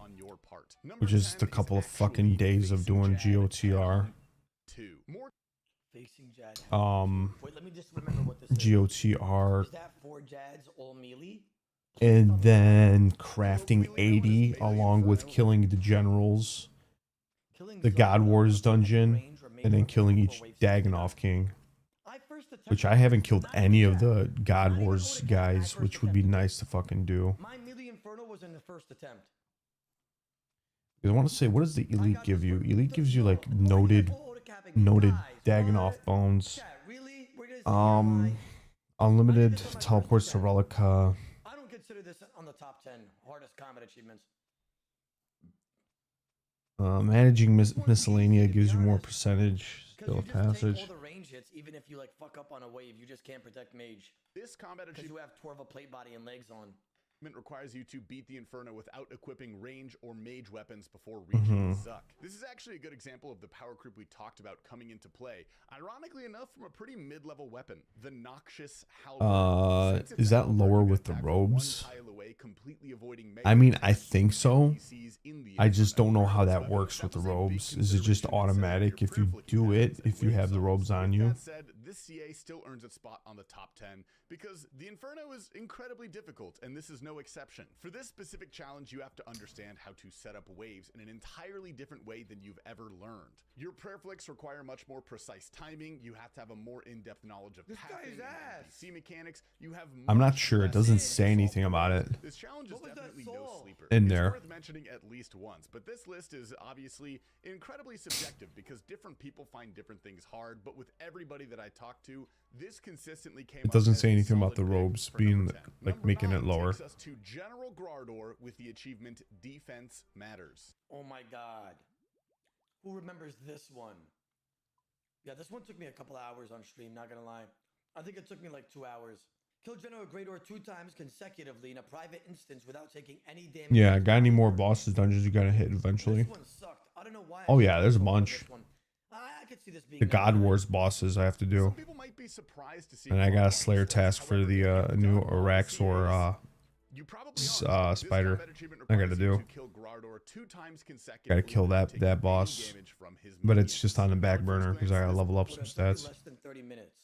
which is just a couple of fucking days of doing GOTR. GOTR. And then crafting 80 along with killing the generals, the God Wars dungeon, and then killing each Daganov king. Which I haven't killed any of the God Wars guys, which would be nice to fucking do. My Melee Inferno was in the first attempt. I want to say, what does the Elite give you? Elite gives you like noted Daganov bones. Unlimited teleports to Relica. I don't consider this on the top 10 hardest combat achievements. Managing miscellanea gives you more percentage. Skill of passage. Hits, even if you like fuck up on a wave, you just can't protect mage. This combat because you have Torva plate body and legs on. Requires you to beat the Inferno without equipping range or mage weapons before reaching Zuck. This is actually a good example of the power creep we talked about coming into play. Ironically enough, from a pretty mid-level weapon, the Noxious Halberd. Is that lower with the robes? I mean, I think so. I just don't know how that works with the robes. Is it just automatic if you do it, if you have the robes on you? this CA still earns its spot on the top 10 because the Inferno is incredibly difficult, and this is no exception. For this specific challenge, you have to understand how to set up waves in an entirely different way than you've ever learned. Your prayer flicks require much more precise timing. You have to have a more in-depth knowledge of pathing and NPC mechanics. You have I'm not sure. It doesn't say anything about it this challenge is definitely no sleeper. in It's there. worth mentioning at least once, but this list is obviously incredibly subjective because different people find different things hard, but with everybody that I talk to, this consistently came It up doesn't as say a anything about solid the pick robes for being number 10. like Number making 9 it lower. takes us to General Grardor with the achievement Defense Matters. Oh my god. Who remembers this one? Yeah, this one took me a couple hours on stream, not gonna lie. I think it took me like 2 hours. Kill General Grardor 2 times consecutively in a private instance without taking any damage. Yeah, got any more bosses dungeons you gotta hit eventually? This one sucked. I don't know why. Oh yeah, there's a bunch. I could see this being The God Wars bosses I have to do. Some people might be surprised to see And I got a Grardor Slayer on this task list. for the However, new if you've done all the Araxor CAs, you probably aren't. This spider. combat achievement I gotta requires you do. to kill Grardor 2 times Gotta consecutively kill without that taking any boss. damage from his But it's minions. just on the back At first burner because I glance, gotta this level up Would some have took me stats. less than 30 minutes.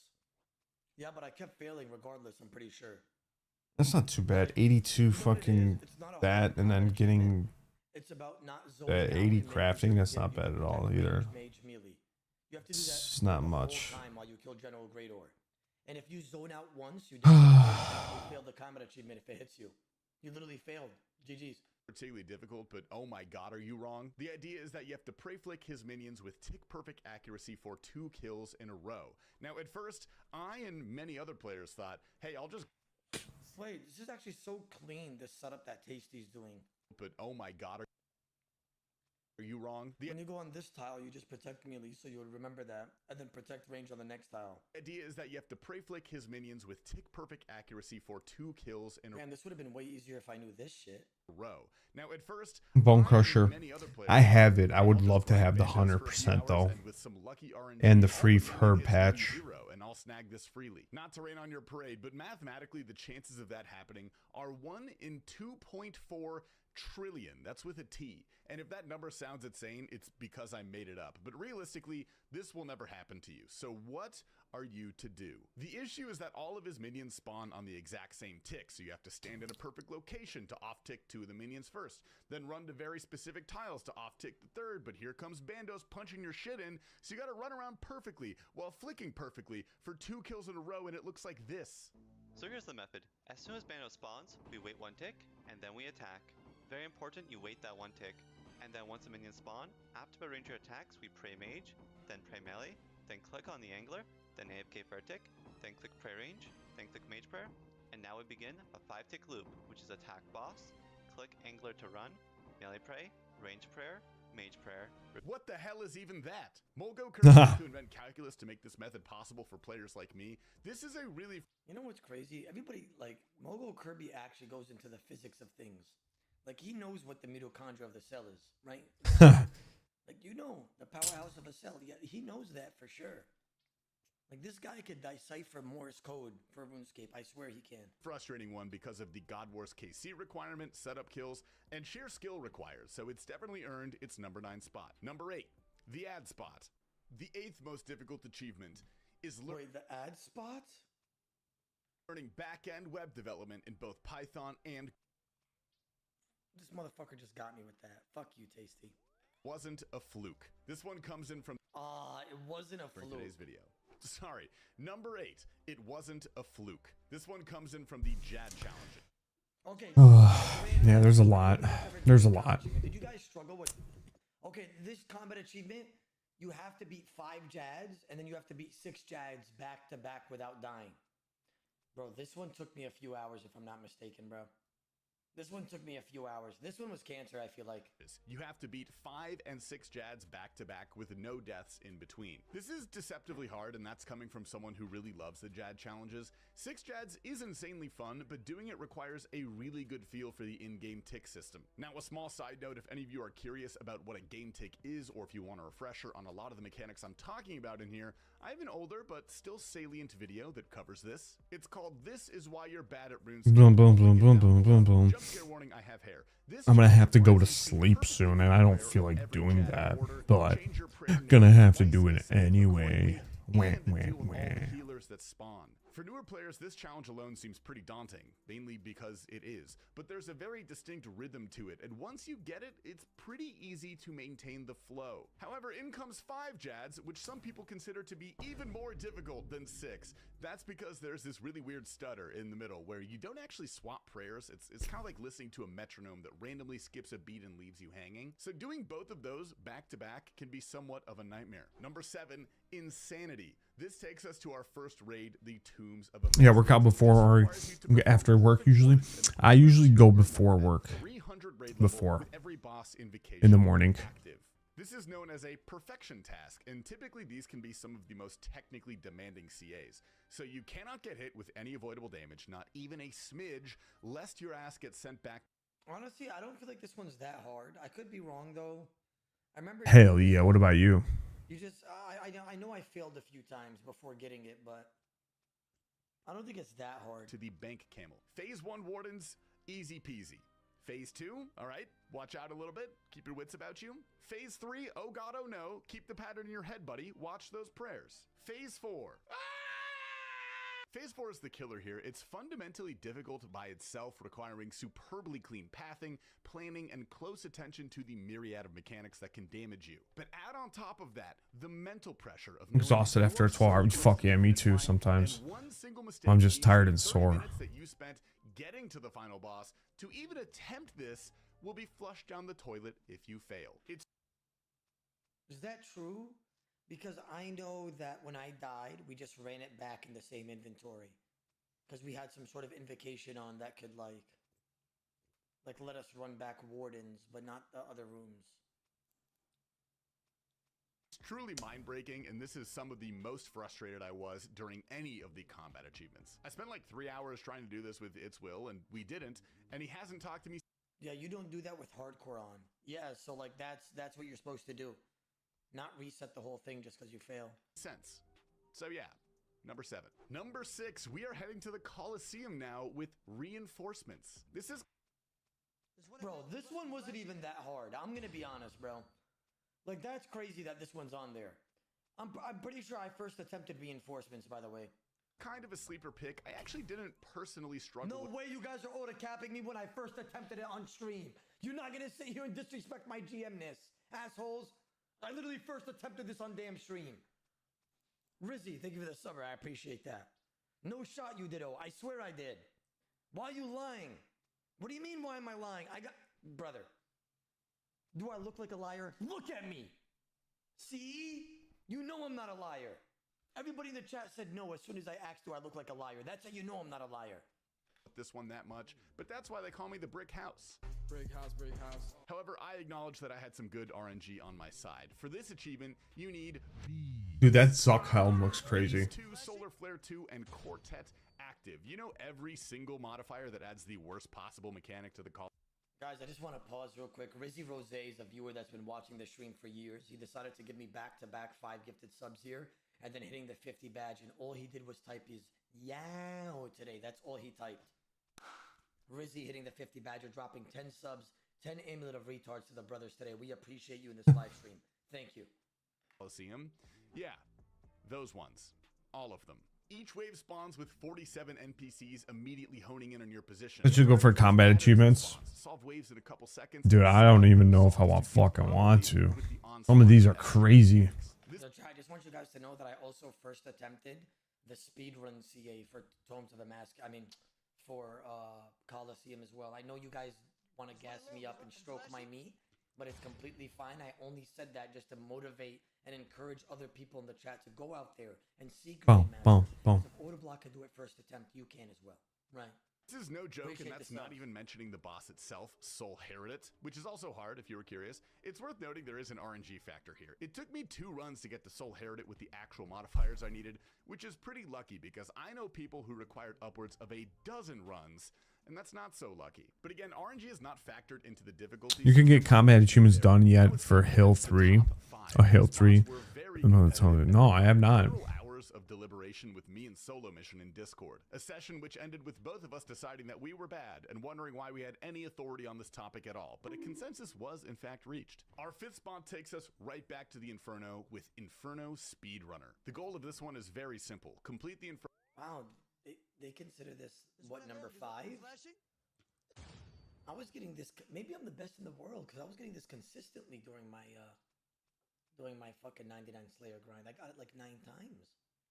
Yeah, but I kept failing regardless, I'm pretty sure. That's not too bad. 82 fucking that, and then getting It's about not the zoning out 80 and making crafting. sure That's you not get bad at that all range either. mage melee. You have to do that It's not the whole much. time while you kill General Grardor. And if you zone out once, you failed the combat achievement if it hits you. You literally failed. GG's. Particularly difficult, but oh my god, are you wrong? The idea is that you have to prey flick his minions with tick-perfect accuracy for 2 kills in a row. Now, at first, I and many other players thought, hey, I'll just... Wait, this is actually so clean, this setup that Tasty's doing. But oh my god, are you wrong? The When you go on this tile, you just protect melee, so you would remember that, and then protect range on the next tile. idea is that you have to prey flick his minions with tick-perfect accuracy for 2 kills in a Man, this would have been way easier if I knew this shit. row. Now, at first, Bone I and Crusher. many other players I have it. thought, I would I'll just love to grind have the Bandos for a few 100% hours, though. and with some lucky RNG, And the all free minion herb hits turn patch. 0, and I'll snag this freely. Not to rain on your parade, but mathematically, the chances of that happening are 1 in 2.4 trillion. That's with a T. And if that number sounds insane, it's because I made it up. But realistically, this will never happen to you. So what are you to do? The issue is that all of his minions spawn on the exact same tick, so you have to stand in a perfect location to off-tick 2 of the minions first, then run to very specific tiles to off-tick the 3rd, but here comes Bandos punching your shit in, so you gotta run around perfectly while flicking perfectly for 2 kills in a row, and it looks like this. So here's the method. As soon as Bandos spawns, we wait 1 tick, and then we attack. Very important, you wait that 1 tick. And then once the minions spawn, after the ranger attacks, we pray mage, then pray melee, then click on the angler, then AFK for a tick, then click pray range, then click mage prayer, and now we begin a 5-tick loop, which is attack boss, click angler to run, melee pray, range prayer, mage prayer. What the hell is even that? Molgo Kirby had to invent calculus to make this method possible for players like me. This is a really... You know what's crazy? Everybody, like, Mogo Kirby actually goes into the physics of things. Like, he knows what the mitochondria of the cell is, right? Like, you know, the powerhouse of a cell. Yeah, he knows that for sure. Like, this guy could decipher Morse code for RuneScape. I swear he can. Frustrating one because of the God Wars KC requirement, setup kills, and sheer skill required, so it's definitely earned its number 9 spot. Number 8, the ad spot. The 8th most difficult achievement is Wait, the ad spot? learning back-end web development in both Python and... This motherfucker just got me with that. Fuck you, Tasty. Wasn't a fluke. This one comes in from... It wasn't a fluke. today's video. Sorry. Number 8, it wasn't a fluke. This one comes in from the Jad Challenge. Okay. Yeah, there's a lot. There's a lot. Did you guys struggle with... Okay, this combat achievement, you have to beat 5 Jads, and then you have to beat 6 Jads back to back without dying. Bro, this one took me a few hours, if I'm not mistaken, bro. This one took me a few hours. This one was cancer, I feel like. You have to beat 5 and 6 Jads back to back with no deaths in between. This is deceptively hard, and that's coming from someone who really loves the Jad challenges. 6 Jads is insanely fun, but doing it requires a really good feel for the in-game tick system. Now, a small side note, if any of you are curious about what a game tick is, or if you want a refresher on a lot of the mechanics I'm talking about in here, I have an older but still salient video that covers this. It's called This Is Why You're Bad at RuneScape. Boom, boom, boom, boom, boom, boom, boom. Jump scare warning, I have hair. I'm gonna have to go to sleep soon, and I don't feel like doing that, but gonna have to do it anyway. and deal with all the healers that spawn. For newer players, this challenge alone seems pretty daunting, mainly because it is, but there's a very distinct rhythm to it, and once you get it, it's pretty easy to maintain the flow. However, in comes 5 Jads, which some people consider to be even more difficult than 6. That's because there's this really weird stutter in the middle where you don't actually swap prayers. It's kind of like listening to a metronome that randomly skips a beat and leaves you hanging. So doing both of those back to back can be somewhat of a nightmare. Number 7, Insanity. This takes us to our first raid, the Tombs of Yeah, work out before or after work usually. I usually go before work. Before. Every boss invocation in the morning. active. This is known as a perfection task, and typically these can be some of the most technically demanding CAs. So you cannot get hit with any avoidable damage, not even a smidge, lest your ass gets sent back. Honestly, I don't feel like this one's that hard. I could be wrong though. I remember. Hell yeah. What about you? You just, I know I failed a few times before getting it, but I don't think it's that hard. To the bank camel. Phase 1 wardens, easy peasy. Phase 2, all right, watch out a little bit, keep your wits about you. Phase 3, oh god, oh no, keep the pattern in your head, buddy, watch those prayers. Phase 4. Phase 4 is the killer here. It's fundamentally difficult by itself, requiring superbly clean pathing, planning, and close attention to the myriad of mechanics that can damage you. But add on top of that, the mental pressure of I'm exhausted after a 12 hour. Fuck yeah, me too sometimes. I'm just tired and sore. That you spent getting to the final boss to even attempt this will be flushed down the toilet if you fail. Is that true? Because I know that when I died, we just ran it back in the same inventory. Because we had some sort of invocation on that could like let us run back wardens, but not the other rooms. It's truly mind-breaking, and this is some of the most frustrated I was during any of the combat achievements. I spent like 3 hours trying to do this with Its Will, and we didn't, and he hasn't talked to me. Yeah, you don't do that with hardcore on. Yeah, so like that's what you're supposed to do. Not reset the whole thing just because you fail. Sense. So yeah, number 7. Number 6, we are heading to the Coliseum now with reinforcements. This is... Bro, this one wasn't even that hard. I'm gonna be honest, bro. Like, that's crazy that this one's on there. I'm pretty sure I first attempted reinforcements, by the way. Kind of a sleeper pick. I actually didn't personally struggle. No way you guys are auto-capping me when I first attempted it on stream. You're not gonna sit here and disrespect my GM-ness, assholes. I literally first attempted this on damn stream. Rizzy, thank you for the summer. I appreciate that. No shot you did, I swear I did. Why are you lying? What do you mean, why am I lying? Brother. Do I look like a liar? Look at me! See? You know I'm not a liar. Everybody in the chat said no as soon as I asked, do I look like a liar? That's how you know I'm not a liar. This one that much, but that's why they call me the Brick House. Brick house, brick house. However, I acknowledge that I had some good RNG on my side. For this achievement, you need... Dude, that Zuck helm looks crazy. 2, Solar Flare 2, and Quartet active. You know every single modifier that adds the worst possible mechanic to the call. Guys, I just want to pause real quick. Rizzy Rose is a viewer that's been watching the stream for years. He decided to give me back-to-back 5 gifted subs here, and then hitting the 50 badge, and all he did was type his yow today. That's all he typed. Rizzy hitting the 50 badger, dropping 10 subs, 10 amulet of retards to the brothers today. We appreciate you in this live stream. Thank you. Coliseum. Yeah, those ones. All of them. Each wave spawns with 47 NPCs immediately honing in on your position. Let's just go for combat achievements. Solve waves in a couple seconds. Dude, I don't even know if I fucking want to. Some of these are crazy. I just want you guys to know that I also first attempted the speedrun CA for Tomes of the Mask. For Coliseum as well. I know you guys want to gas me up and stroke my meat, but it's completely fine. I only said that just to motivate and encourage other people in the chat to go out there and seek Grandmaster. If Autoblock can do it first attempt, you can as well. Right. This is no joke, and that's not even mentioning the boss itself, Soul Herit, which is also hard if you were curious. It's worth noting there is an RNG factor here. It took me 2 runs to get to Soul Herit with the actual modifiers I needed, which is pretty lucky because I know people who required upwards of a dozen runs, and that's not so lucky. But again, RNG is not factored into the difficulty. You can get combat achievements done yet for Hill 3. Oh, Hill 3. No, I have not. collaboration with me and Solo Mission in Discord. A session which ended with both of us deciding that we were bad and wondering why we had any authority on this topic at all, but a consensus was in fact reached. Our 5th spot takes us right back to the Inferno with Inferno Speedrunner. The goal of this one is very simple. Complete the Inferno. Wow, they consider this, what, number 5? I was getting this, maybe I'm the best in the world, because I was getting this consistently during my fucking 99 Slayer grind. I got it like 9 times.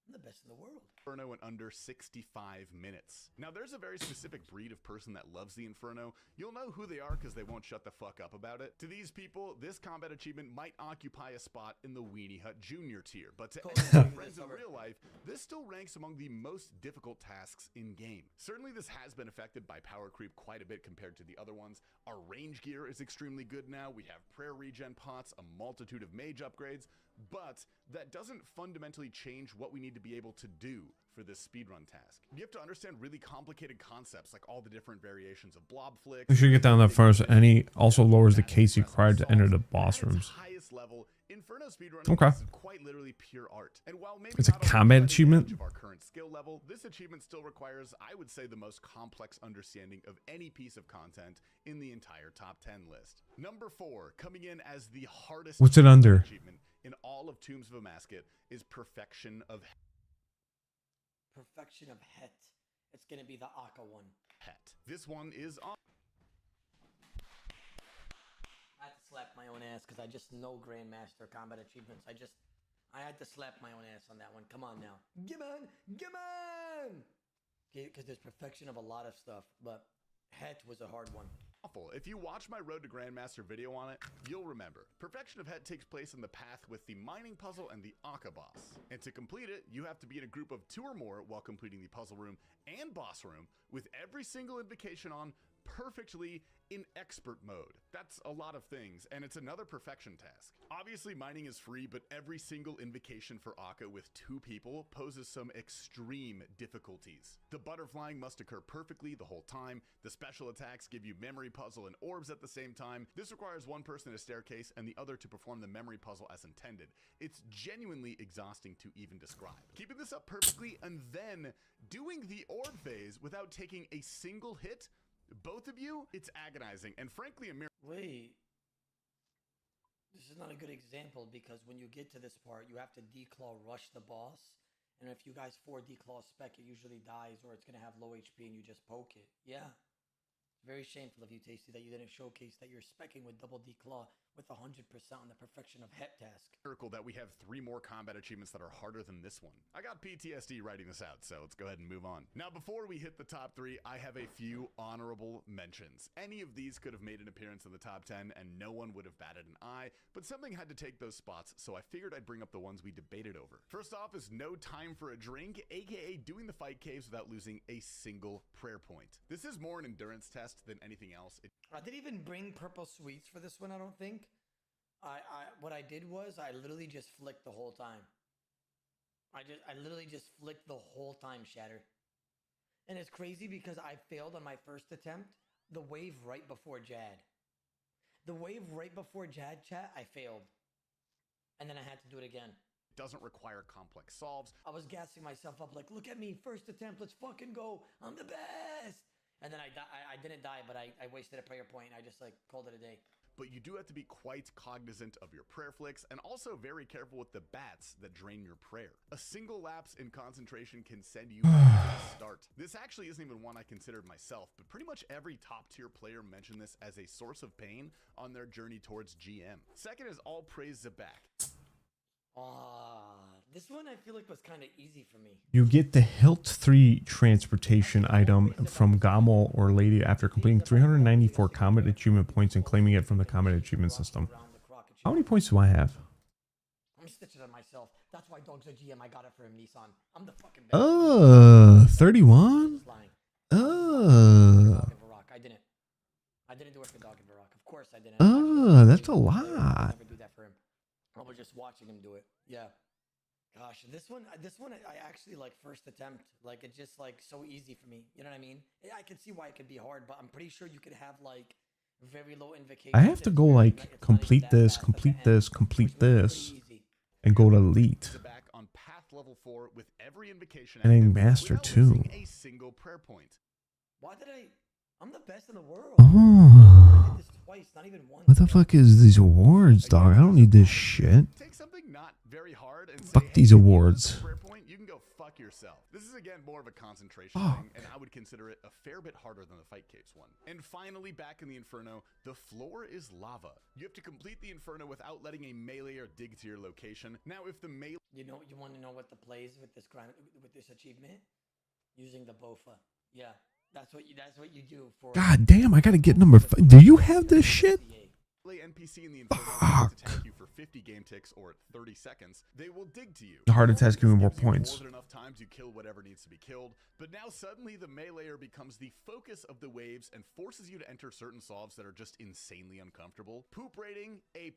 I'm the best in the world. Inferno in under 65 minutes. Now there's a very specific breed of person that loves the Inferno. You'll know who they are because they won't shut the fuck up about it. To these people, this combat achievement might occupy a spot in the Weenie Hut Junior tier, but to any of my friends in real life, this still ranks among the most difficult tasks in game. Certainly this has been affected by power creep quite a bit compared to the other ones. Our range gear is extremely good now. We have prayer regen pots, a multitude of mage upgrades, but that doesn't fundamentally change what we need to be able to do for this speedrun task. You have to understand really complicated concepts like all the different variations of blob flicks. We should get down that first, and he also lowers the case required to enter the boss rooms. Highest level, Inferno speedrunning Okay. is quite literally pure art. And while maybe It's a not on the combat cutting achievement? edge of our current skill level, this achievement still requires, I would say, the most complex understanding of any piece of content in the entire top 10 list. Number 4, coming in as the hardest What's it under? achievement in all of Tombs of a Masket is Perfection of Perfection of Het. It's gonna be the Akka one. Het. This one is on. I had to slap my own ass because I just know Grandmaster combat achievements. I had to slap my own ass on that one. Come on now. Come on! Come on! Because there's perfection of a lot of stuff, but Het was a hard one. Awful. If you watch my Road to Grandmaster video on it, you'll remember. Perfection of Het takes place in the path with the mining puzzle and the Akka boss. And to complete it, you have to be in a group of 2 or more while completing the puzzle room and boss room with every single invocation on perfectly in expert mode. That's a lot of things, and it's another perfection task. Obviously, mining is free, but every single invocation for Akka with 2 people poses some extreme difficulties. The butterflying must occur perfectly the whole time. The special attacks give you memory puzzle and orbs at the same time. This requires one person in a staircase and the other to perform the memory puzzle as intended. It's genuinely exhausting to even describe. Keeping this up perfectly and then doing the orb phase without taking a single hit, both of you, it's agonizing and frankly a miracle. Wait. This is not a good example because when you get to this part, you have to declaw rush the boss. And if you guys 4 declaw spec, it usually dies or it's going to have low HP and you just poke it. Yeah. Very shameful of you, Tasty, that you didn't showcase that you're specking with double declaw with 100% on the perfection of Het task. Miracle that we have 3 more combat achievements that are harder than this one. I got PTSD writing this out, so let's go ahead and move on. Now, before we hit the top 3, I have a few honorable mentions. Any of these could have made an appearance in the top 10 and no one would have batted an eye, but something had to take those spots, so I figured I'd bring up the ones we debated over. First off is No Time for a Drink, aka doing the fight caves without losing a single prayer point. This is more an endurance test than anything else. I didn't even bring purple sweets for this one, I don't think. What I did was I literally just flicked the whole time. I literally just flicked the whole time, Shatter. And it's crazy because I failed on my first attempt. The wave right before Jad. The wave right before Jad, chat, I failed. And then I had to do it again. Doesn't require complex solves. I was gassing myself up like, look at me, first attempt, let's fucking go. I'm the best. And then I didn't die, but I wasted a prayer point. I just like called it a day. But you do have to be quite cognizant of your prayer flicks and also very careful with the bats that drain your prayer. A single lapse in concentration can send you back to the start. This actually isn't even one I considered myself, but pretty much every top tier player mentioned this as a source of pain on their journey towards GM. Second is All Praise Zabak. This one I feel like was kind of easy for me. You get the Hilt 3 transportation item from Gamo or Lady after completing 394 combat achievement points and claiming it from the combat achievement system. How many points do I have? I'm stitching on myself. That's why Dog's a GM. I got it for him, Nissan. I'm the fucking best. 31? I didn't do it for Dog and Varrock. Of course I didn't. That's a lot. I never do that for him. I was just watching him do it. Yeah. Gosh, this one I actually like first attempt. Like it's just like so easy for me. You know what I mean? I can see why it could be hard, but I'm pretty sure you could have like very low invocation. I have to go like complete this, and go to elite. Back on path level 4 with every invocation And a active master without too. losing a single prayer point. Why did I'm the best in the world. Oh. I did this twice, not even once. What the fuck is these awards, dog? I don't need this shit. Take something not very hard and Fuck say, these hey, if you awards. lose a prayer point, you can go fuck yourself. This is again more of a concentration Fuck. thing, and I would consider it a fair bit harder than the Fight Capes one. And finally, back in the Inferno, the floor is lava. You have to complete the Inferno without letting a meleeer dig to your location. Now, if the melee... You want to know what the plays with this achievement? Using the BOFA. Yeah. That's what you do for. God damn, I gotta get number 5. Do you have this shit? NPC in the Inferno will attack you for 50 game ticks or 30 seconds. They will dig to you. The heart attack's giving me more Gives you points. More than enough time to kill whatever needs to be killed. But now suddenly the meleeer becomes the focus of the waves and forces you to enter certain solves that are just insanely uncomfortable. Poop rating A+.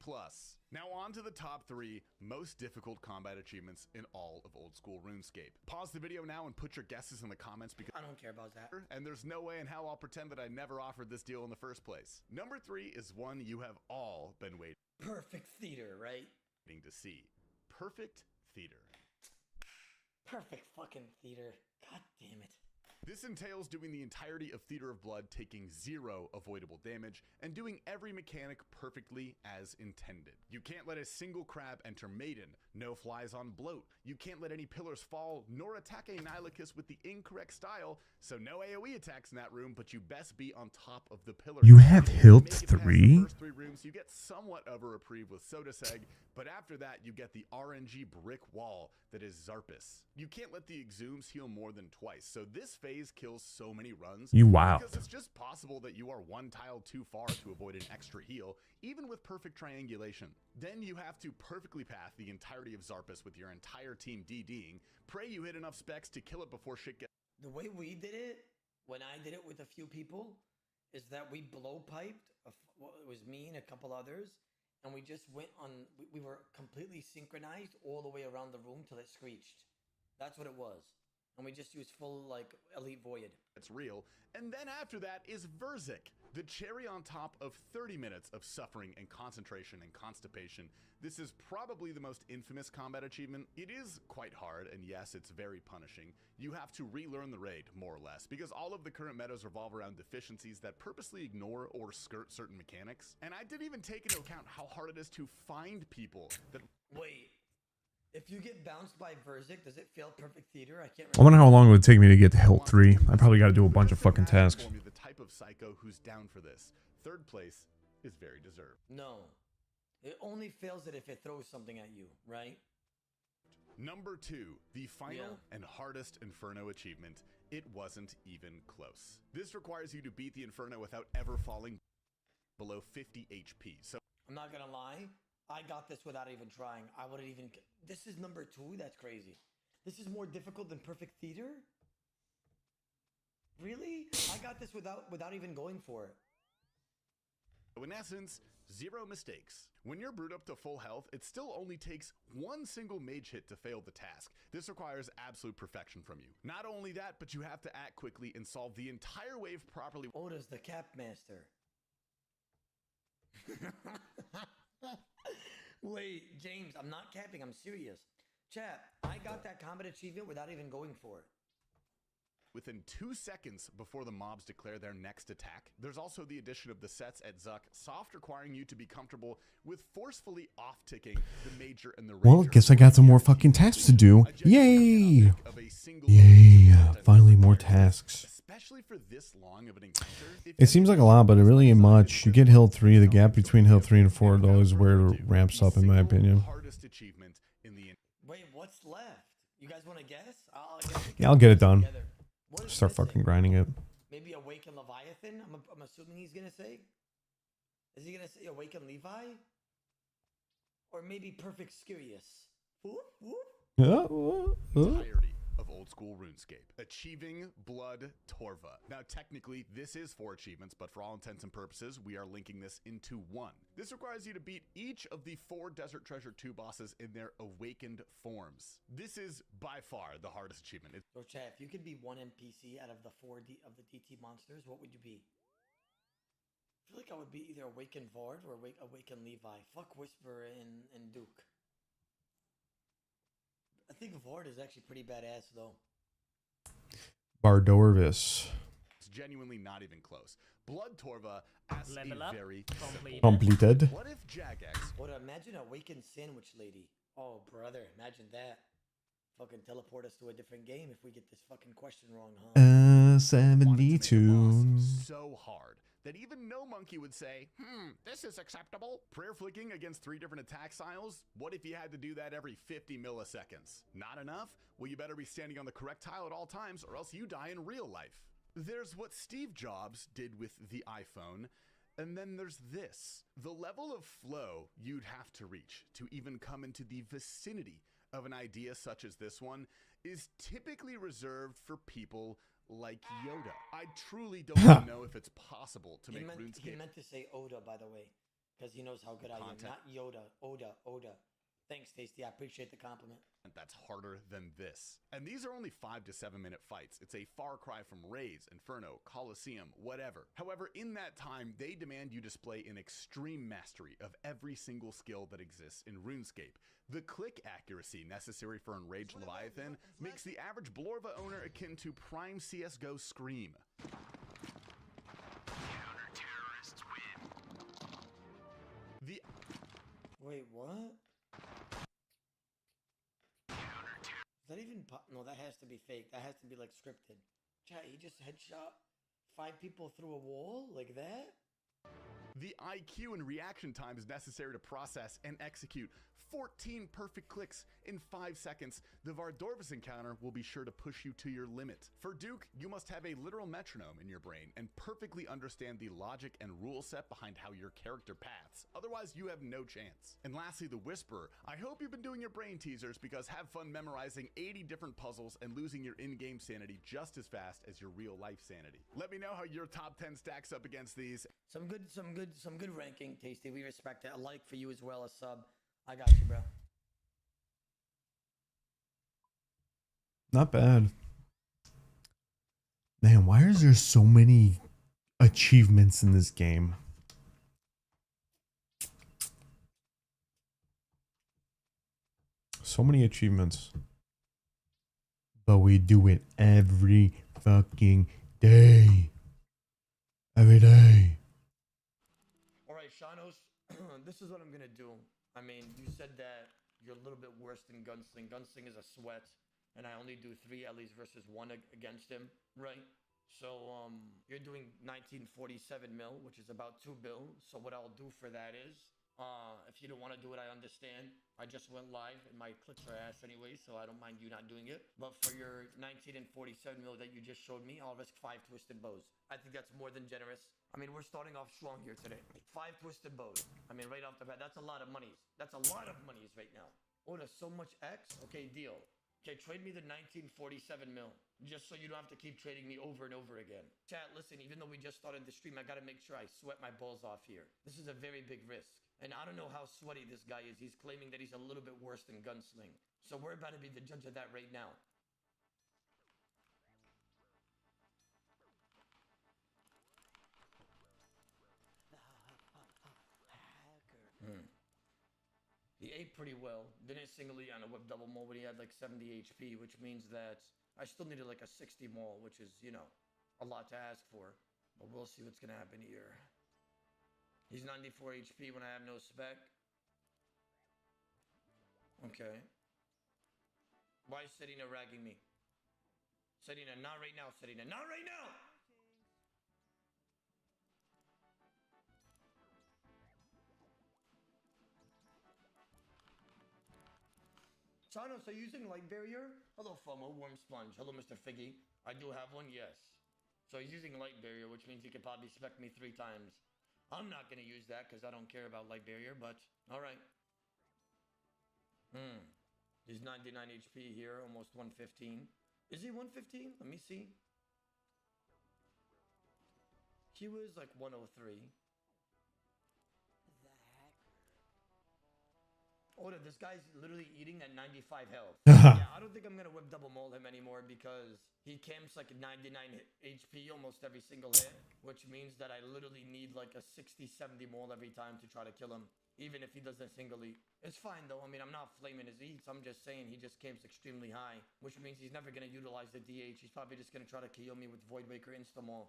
Now on to the top 3 most difficult combat achievements in all of old school RuneScape. Pause the video now and put your guesses in the comments because I don't care about that. And there's no way in hell I'll pretend that I never offered this deal in the first place. Number 3 is one you have all been waiting Perfect theater, right? to see. Perfect theater. Perfect fucking theater. God damn it. This entails doing the entirety of Theater of Blood, taking 0 avoidable damage, and doing every mechanic perfectly as intended. You can't let a single crab enter Maiden, no flies on Bloat, you can't let any pillars fall, nor attack a Nilicus with the incorrect style, so no AoE attacks in that room, but you best be on top of the pillar. You have If Hilt make it past the 3? first 3 rooms, you get somewhat of a reprieve with Soda Seg, but after that, you get the RNG brick wall that is Zarpus. You can't let the Exhumes heal more than twice, so this phase kills so many runs. You wild. Because it's just possible that you are one tile too far to avoid an extra heal, even with perfect triangulation. Then you have to perfectly path the entirety of Zarpus with your entire team DDing, pray you hit enough specs to kill it before shit gets... The way we did it, when I did it with a few people, is that we blowpiped, well, it was me and a couple others, and we just went on, we were completely synchronized all the way around the room till it screeched. That's what it was. And we just used full, like, Elite Void. It's real. And then after that is Verzik, the cherry on top of 30 minutes of suffering and concentration and constipation. This is probably the most infamous combat achievement. It is quite hard, and yes, it's very punishing. You have to relearn the raid, more or less, because all of the current metas revolve around deficiencies that purposely ignore or skirt certain mechanics. And I didn't even take into account how hard it is to find people that... Wait. If you get bounced by Verzik, does it fail Perfect Theater? I can't I wonder how long it would take me to get to Hilt 3. I probably got to do a bunch of fucking tasks. The type of psycho who's down for this. Third place is very deserved. No. It only fails it if it throws something at you, right? Number 2, the final and hardest Inferno achievement. It wasn't even close. This requires you to beat the Inferno without ever falling below 50 HP. So I'm not gonna lie. I got this without even trying. I wouldn't even... This is number 2? That's crazy. This is more difficult than Perfect Theater? Really? I got this without even going for it. In essence, 0 mistakes. When you're brewed up to full health, it still only takes one single mage hit to fail the task. This requires absolute perfection from you. Not only that, but you have to act quickly and solve the entire wave properly. Oda's the Cap Master. Wait, James, I'm not capping, I'm serious. Chat, I got that combat achievement without even going for it. Within 2 seconds before the mobs declare their next attack. There's also the addition of the sets at Zuck, soft requiring you to be comfortable with forcefully off-ticking the Major and the Ranger. Well, guess I got some more fucking tasks to do. Yay! Yay! Finally more tasks. Especially for this long of an encounter. It seems like a lot, but it really ain't much. You get Hill 3, the gap between Hill 3 and 4 though is where it ramps up in my opinion. Hardest achievement in the... Wait, what's left? You guys want to guess? Yeah, I'll get it done. What is Start missing? fucking grinding it. Maybe Awaken Leviathan? I'm assuming he's gonna say? Is he gonna say Awaken Levi? Or maybe Perfect Skirius? Whoop, whoop. Entirety of old school RuneScape. Achieving Blood Torva. Now technically this is 4 achievements, but for all intents and purposes we are linking this into 1. This requires you to beat each of the 4 Desert Treasure 2 bosses in their awakened forms. This is by far the hardest achievement. So chat, if you could be one NPC out of the 4 of the DT monsters, what would you be? I feel like I would be either Awaken Vard or Awaken Levi. Fuck Whisper and Duke. think Vord is actually pretty badass, though. Bardorvis. It's genuinely not even close. Blood Torva asks Level a up. very Completed. What if Jagex? What? Imagine a Awakened Sandwich Lady. Oh, brother, imagine that. Fucking teleport us to a different game if we get this fucking question wrong, huh? 72. So hard that even no monkey would say, this is acceptable. Prayer flicking against 3 different attack styles? What if you had to do that every 50 milliseconds? Not enough? Well, you better be standing on the correct tile at all times or else you die in real life. There's what Steve Jobs did with the iPhone, and then there's this. The level of flow you'd have to reach to even come into the vicinity of an idea such as this one is typically reserved for people like Yoda. I truly don't even know if it's possible to make RuneScape. He meant to say Oda, by the way, because he knows how good I am. Not Yoda. Oda. Thanks, Tasty. I appreciate the compliment. That's harder than this. And these are only 5 to 7 minute fights. It's a far cry from Raze, Inferno, Coliseum, whatever. However, in that time, they demand you display an extreme mastery of every single skill that exists in RuneScape. The click accuracy necessary for Enraged Leviathan makes the average Blorva owner akin to prime CSGO Scream. Counter-terrorists win. Wait, what? Is that even no, that has to be fake. That has to be like scripted. Chat, he just headshot 5 people through a wall like that? The IQ and reaction time is necessary to process and execute 14 perfect clicks in 5 seconds. The Vardorvis encounter will be sure to push you to your limit. For Duke, you must have a literal metronome in your brain and perfectly understand the logic and rule set behind how your character paths. Otherwise, you have no chance. And lastly, the Whisperer. I hope you've been doing your brain teasers because have fun memorizing 80 different puzzles and losing your in-game sanity just as fast as your real-life sanity. Let me know how your top 10 stacks up against these. Some good ranking, Tasty. We respect it. A like for you as well, a sub. I got you, bro. Not bad. Man, why is there so many achievements in this game? So many achievements. But we do it every fucking day. Every day. Alright, Shanos, this is what I'm gonna do. I mean, you said that you're a little bit worse than Gunsling. Gunsling is a sweat, and I only do 3 Ellies versus 1 against him, right? So, you're doing 1947 mil, which is about 2 bill. So what I'll do for that is, if you don't want to do it, I understand. I just went live, and my clicks are ass anyway, so I don't mind you not doing it. But for your 19 and 47 mil that you just showed me, I'll risk 5 twisted bows. I think that's more than generous. I mean, we're starting off strong here today. 5 twisted bows. I mean, right off the bat, that's a lot of monies. That's a lot of monies right now. Oh, there's so much X? Okay, deal. Okay, trade me the 1947 mil, just so you don't have to keep trading me over and over again. Chat, listen, even though we just started the stream, I gotta make sure I sweat my balls off here. This is a very big risk. And I don't know how sweaty this guy is. He's claiming that he's a little bit worse than Gunsling. So we're about to be the judge of that right now. He ate pretty well. Didn't single on a whip double maul when he had like 70 HP, which means that I still needed like a 60 maul, which is, you know, a lot to ask for. But we'll see what's gonna happen here. He's 94 HP when I have no spec. Okay. Why is Serena ragging me? Serena, not right now, Serena. Not right now! Chanos, are you using light barrier? Hello, FOMO, warm sponge. Hello, Mr. Figgy. I do have one, yes. So he's using light barrier, which means he could probably spec me 3 times. I'm not going to use that because I don't care about light barrier, but alright. He's 99 HP here, almost 115. Is he 115? Let me see. He was like 103. Oh, this guy's literally eating at 95 health. Yeah, I don't think I'm going to whip double maul him anymore because he camps like 99 HP almost every single hit, which means that I literally need like a 60-70 maul every time to try to kill him. even if he does a single eat. It's fine though. I mean, I'm not flaming his eats. I'm just saying he just camps extremely high, which means he's never going to utilize the DH. He's probably just going to try to KO me with Void Waker Insta-Maul.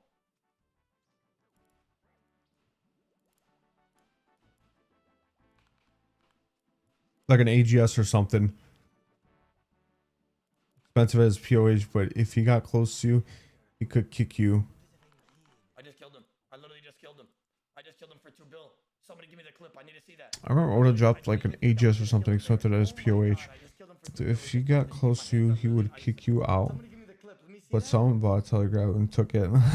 Like an AGS or something. Expensive as POH, but if he got close to you, he could kick you. I just killed him. I literally just killed him. I just killed him for 2 bill. Somebody give me the clip. I need to see that. I remember Oda dropped like an AGS or something, expensive as POH. If he got close to you, he would kick you out. But someone bought a telegraph and took it. Nice.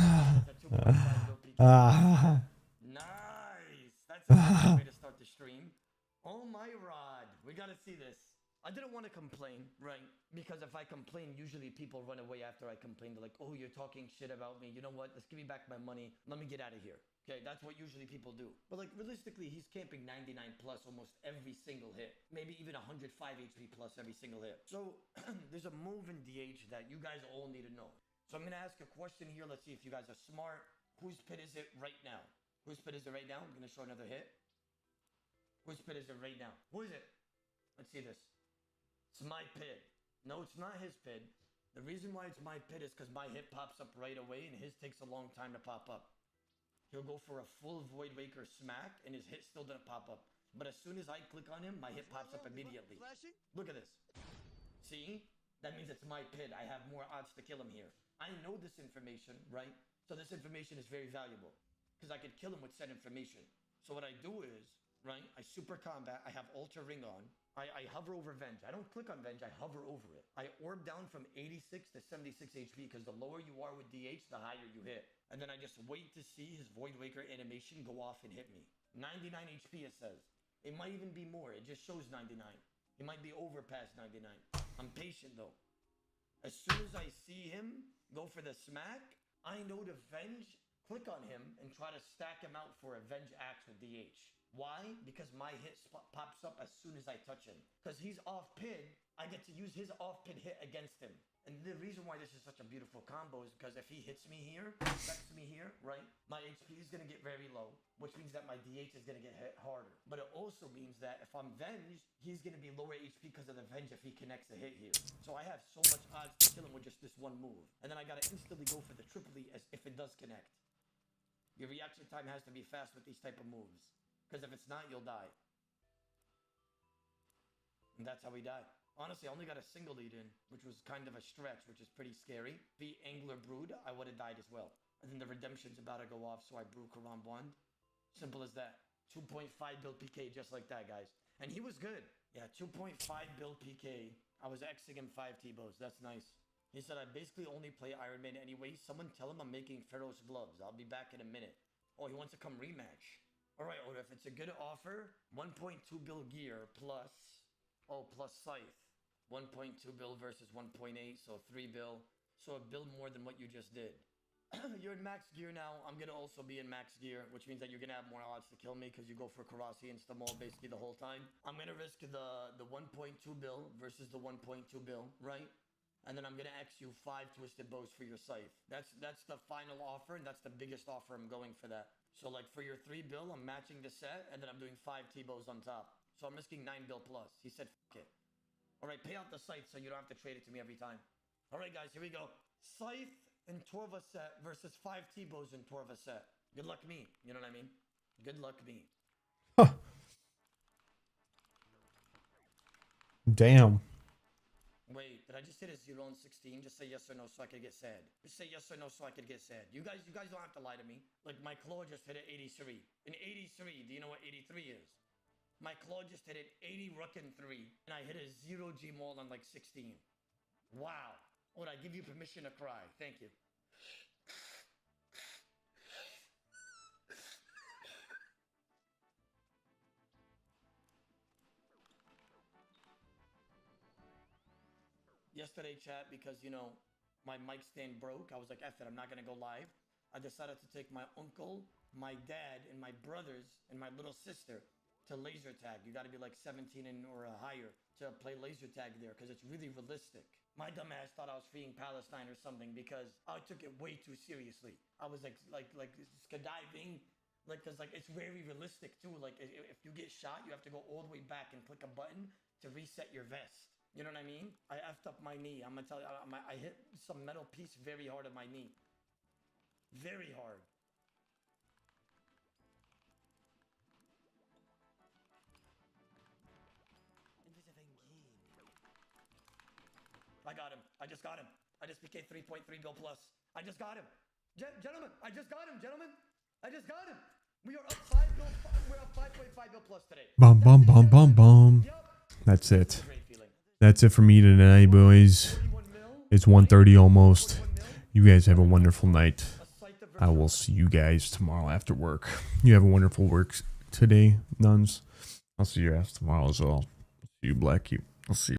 That's a good way to start the stream. Oh my rod. We gotta see this. I didn't want to complain, right? Because if I complain, usually people run away after I complain. They're like, oh, you're talking shit about me. You know what? Let's give me back my money. Let me get out of here. Okay, that's what usually people do. But like realistically, he's camping 99 plus almost every single hit. Maybe even 105 HP plus every single hit. So there's a move in DH that you guys all need to know. So I'm going to ask a question here. Let's see if you guys are smart. Whose pit is it right now? Whose pit is it right now? I'm going to show another hit. Whose pit is it right now? Who is it? Let's see this. It's my pit. No, it's not his pit. The reason why it's my pit is because my hit pops up right away and his takes a long time to pop up. He'll go for a full Void Waker smack and his hit still doesn't pop up. But as soon as I click on him, my hit pops up immediately. Look at this. See? That means it's my pit. I have more odds to kill him here. I know this information, right? So this information is very valuable because I could kill him with said information. So what I do is, right, I super combat, I have Ultra Ring on, I hover over Venge. I don't click on Venge, I hover over it. I orb down from 86 to 76 HP because the lower you are with DH, the higher you hit. And then I just wait to see his Void Waker animation go off and hit me. 99 HP it says. It might even be more, it just shows 99. It might be over past 99. I'm patient though. As soon as I see him go for the smack, I know to Venge, click on him and try to stack him out for a Venge axe with DH. Why? Because my hit pops up as soon as I touch him. Because he's off pin, I get to use his off pin hit against him. And the reason why this is such a beautiful combo is because if he hits me here, affects me here, right? My HP is going to get very low, which means that my DH is going to get hit harder. But it also means that if I'm Venge, he's going to be lower HP because of the Venge if he connects a hit here. So I have so much odds to kill him with just this one move. And then I got to instantly go for the triple E as if it does connect. Your reaction time has to be fast with these type of moves. Because if it's not, you'll die. And that's how we died. Honestly, I only got a single lead in, which was kind of a stretch, which is pretty scary. The Angler Brood, I would have died as well. And then the Redemption's about to go off, so I brew Karam Bond. Simple as that. 2.5 build PK just like that, guys. And he was good. Yeah, 2.5 build PK. I was Xing him 5 T-bows. That's nice. He said, I basically only play Iron Man anyway. Someone tell him I'm making Pharaoh's gloves. I'll be back in a minute. Oh, he wants to come rematch. All right, Oda, if it's a good offer, 1.2 bill gear plus Scythe. 1.2 bill versus 1.8, so 3 bill. So a bill more than what you just did. You're in max gear now. I'm going to also be in max gear, which means that you're going to have more odds to kill me because you go for Karasi and Stamol basically the whole time. I'm going to risk the 1.2 bill versus the 1.2 bill, right? And then I'm going to X you 5 twisted bows for your Scythe. That's the final offer, and that's the biggest offer I'm going for that. So like for your 3 bill, I'm matching the set, and then I'm doing 5 T-bows on top. So I'm risking 9 bill plus. He said, fuck it. All right, pay out the Scythe so you don't have to trade it to me every time. All right, guys, here we go. Scythe and Torva set versus 5 T-bows in Torva set. Good luck me. You know what I mean? Good luck me. Huh. Damn. Wait, did I just hit a 0 and 16? Just say yes or no so I could get sad. Just say yes or no so I could get sad. You guys don't have to lie to me. Like my claw just hit an 83. An 83, do you know what 83 is? My claw just hit an 80 Ruck and 3, and I hit a 0 G Maul on like 16. Wow. Would I give you permission to cry? Thank you. Yesterday, chat, because, you know, my mic stand broke. I was like, F it, I'm not going to go live. I decided to take my uncle, my dad, and my brothers, and my little sister to laser tag. You got to be like 17 or higher to play laser tag there because it's really realistic. My dumb ass thought I was freeing Palestine or something because I took it way too seriously. I was like skydiving Like, cause like it's very realistic too. Like if you get shot, you have to go all the way back and click a button to reset your vest. You know what I mean? I effed up my knee. I'm gonna tell you, I hit some metal piece very hard on my knee. Very hard. I got him. I just got him. I just became 3.3 bill plus. I just got him. Gentlemen, I just got him, gentlemen. I just got him. We are up 5 bill. We're up 5.5 bill plus today. Bum, bum, bum, bum, bum. That's it. That's it for me tonight, boys. It's 1:30 almost. You guys have a wonderful night. I will see you guys tomorrow after work. You have a wonderful work today, nuns. I'll see your ass tomorrow as well. See you, Blackie. I'll see you.